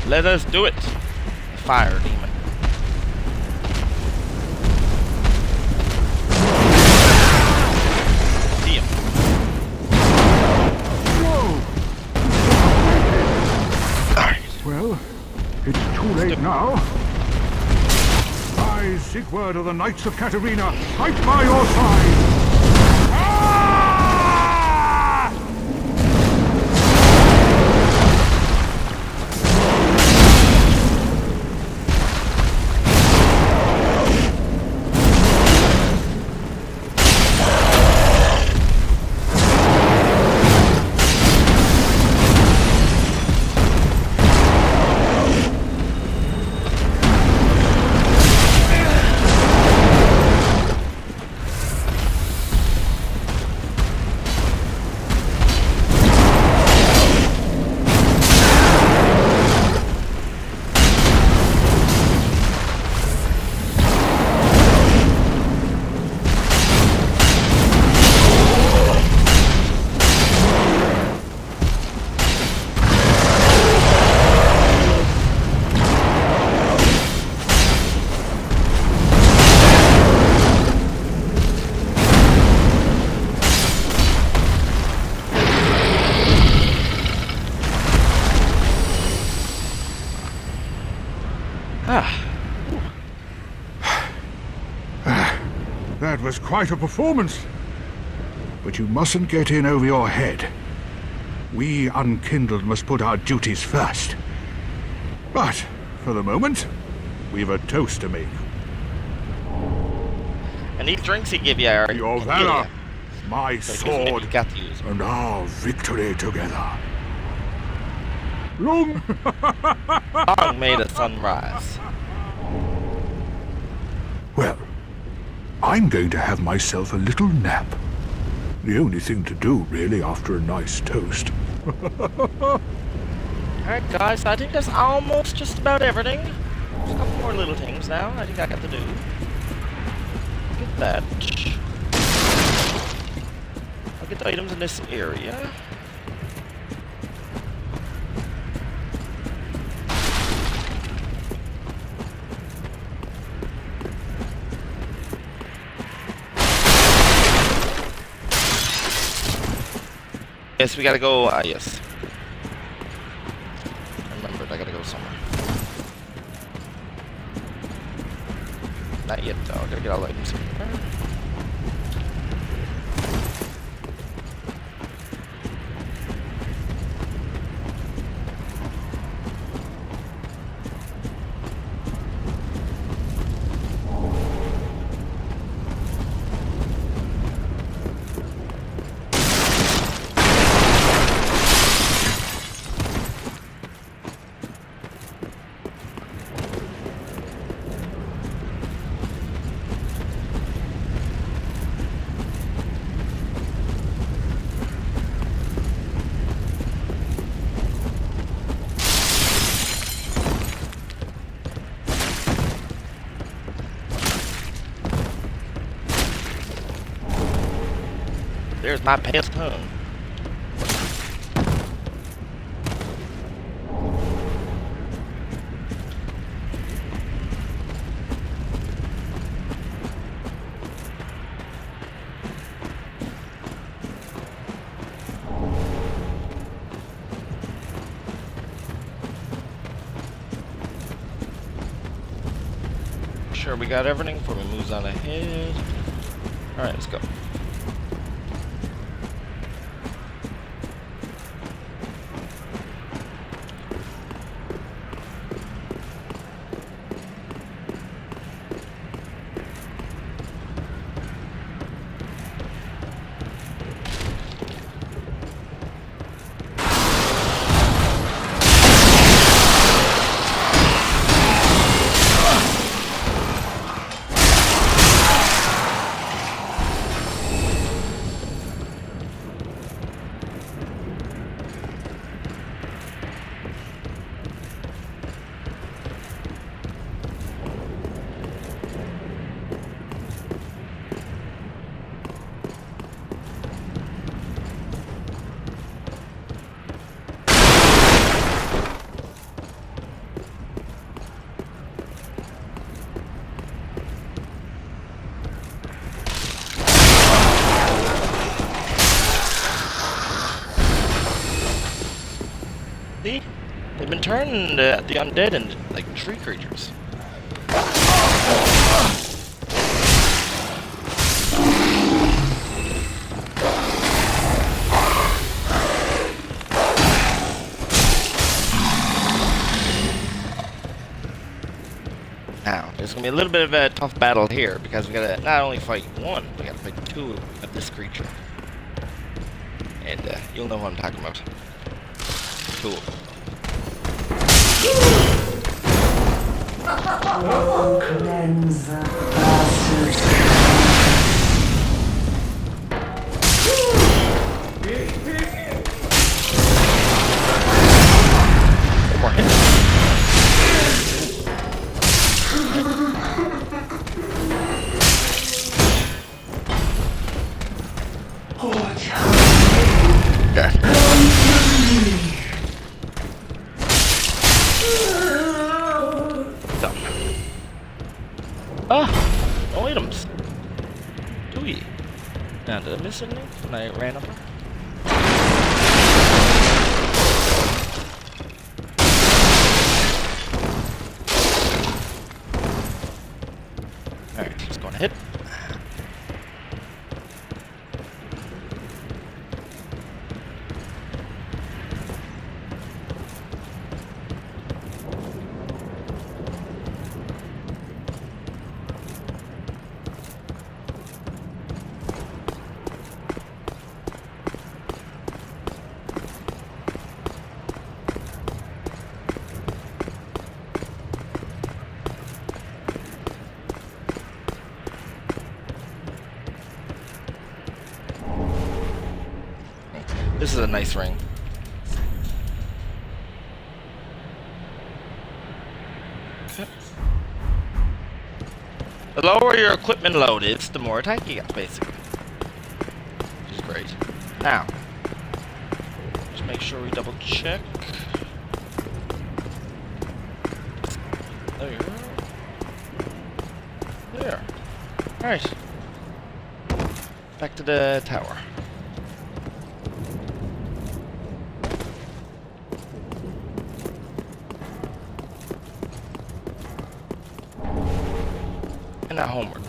Let us do it. Fire demon. See him. Whoa! Well, it's too late now. I, Sigurd of the Knights of Katarina, fight by your side. That was quite a performance. But you mustn't get in over your head. We unkindled must put our duties first. But, for the moment, we've a toast to make. And these drinks he give you are... Your valor, my sword, and our victory together. Long may the sun rise. Well, I'm going to have myself a little nap. The only thing to do, really, after a nice toast. Alright guys, I think that's almost just about everything. There's a couple more little things now I think I got to do. Get that. I'll get the items in this area. Yes, we gotta go, yes. I remembered, I gotta go somewhere. Not yet, though. I gotta get all the items here. There's my past home. Sure we got everything before we move on ahead. Alright, let's go. See? They've been turning the undead into, like, tree creatures. Now, there's gonna be a little bit of a tough battle here, because we gotta not only fight one, we gotta fight two of this creature. And, you'll know what I'm talking about. Cool. Oh, cleanse the bastards. One more hit. No items. Do we? Now, did I miss anything when I ran up? This is a nice ring. Okay. The lower your equipment load is, the more attack you get, basically. Which is great. Now, just make sure we double check. There. There. Alright. Back to the tower. And now homeward.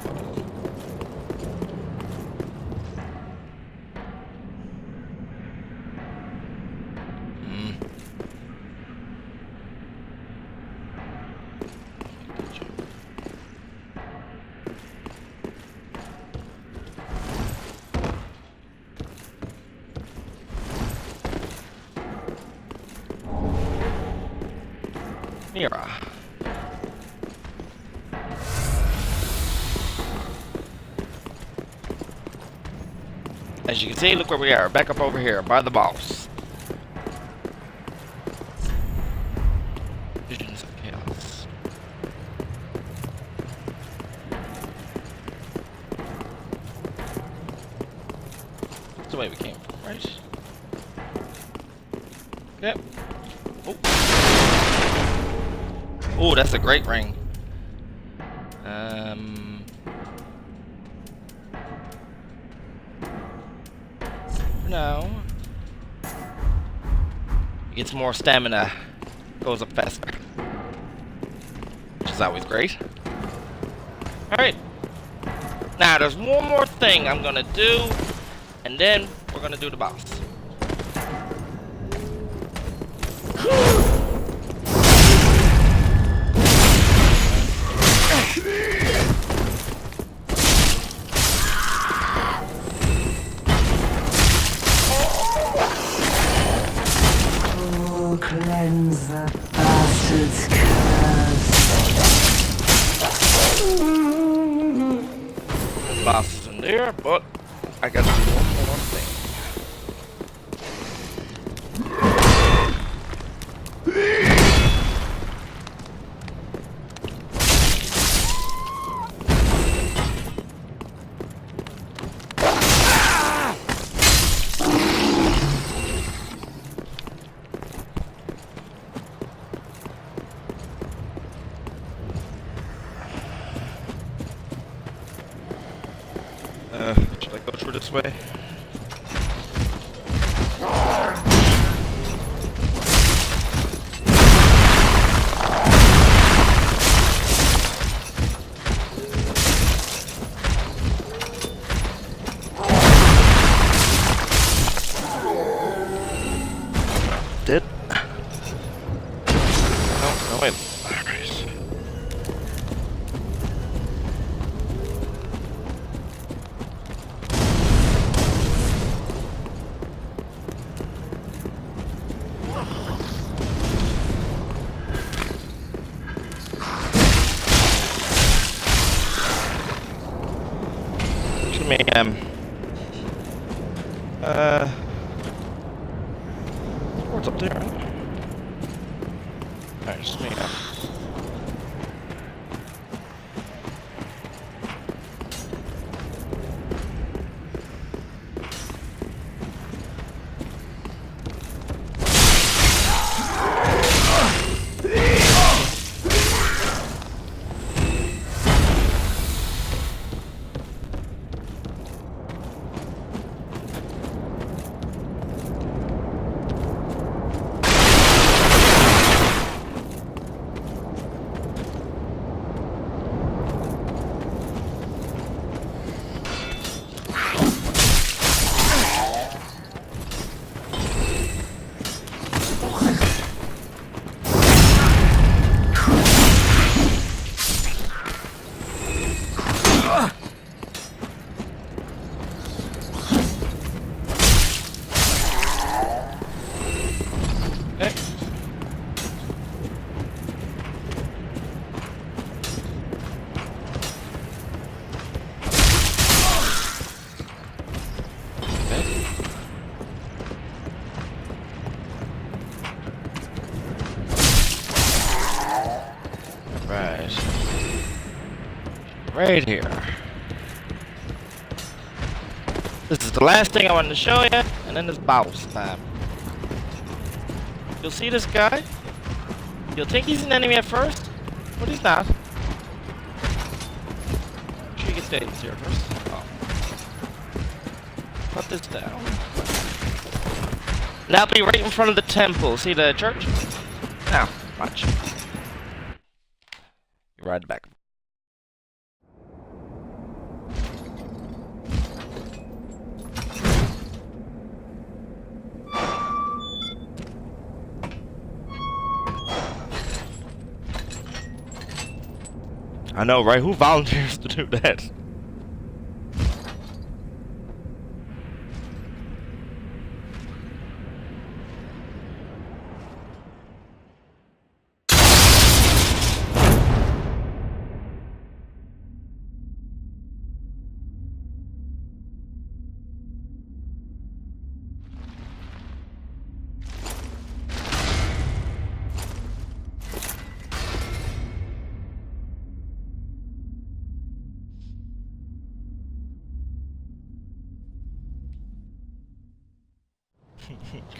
Mira. As you can see, look where we are. Back up over here by the boss. Visions of chaos. That's the way we came from, right? Yep. Oh. Oh, that's a great ring. No. He gets more stamina. Goes up faster. Which is always great. Alright. Now, there's one more thing I'm gonna do. And then we're gonna do the boss. Cleanse the bastard's curse. The boss is in there, but I gotta do one more thing. Should I go through this way? Did? No, wait. Alright. What's up there? Alright, just me. Alright. Right here. This is the last thing I wanted to show you, and then this boss time. You'll see this guy. You'll think he's an enemy at first, but he's not. Make sure you get Davis here first. Oh. Put this down. Now be right in front of the temple. See the church? Now, watch. You ride back. I know, right? Who volunteers to do that?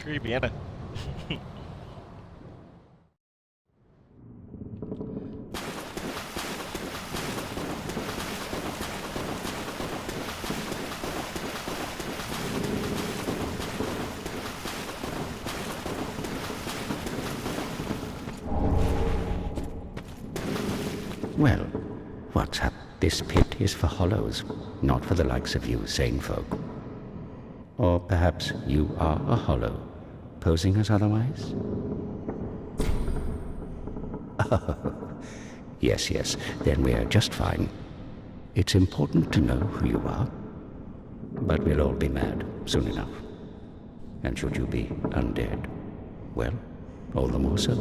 Creepy, isn't it? Well, what's up? This pit is for hollows, not for the likes of you sane folk. Or perhaps you are a hollow, posing as otherwise? Oh, yes, then we're just fine. It's important to know who you are, but we'll all be mad soon enough. And should you be undead, well, all the more so.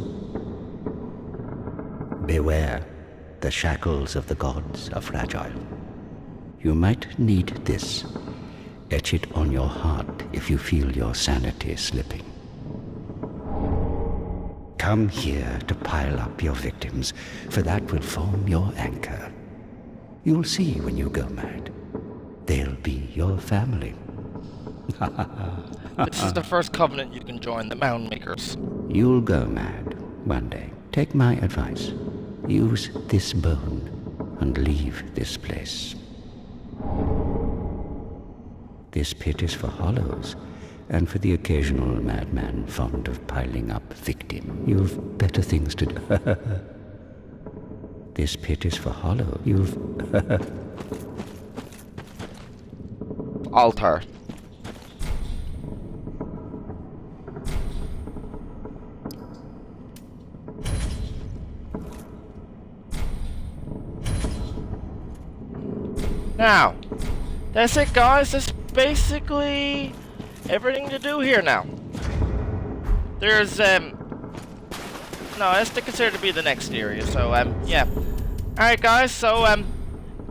Beware, the shackles of the gods are fragile. You might need this. Etch it on your heart if you feel your sanity slipping. Come here to pile up your victims, for that will form your anchor. You'll see when you go mad. They'll be your family. This is the first covenant you can join, the Mound Makers. You'll go mad one day. Take my advice. Use this bone and leave this place. This pit is for hollows, and for the occasional madman fond of piling up victim. You've better things to do. This pit is for hollows. You've... Altar. Now, that's it, guys. That's basically everything to do here now. There's no, that's considered to be the next area. So yeah. All right, guys. So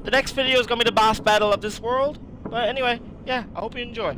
the next video is gonna be the boss battle of this world. But anyway, yeah. I hope you enjoy.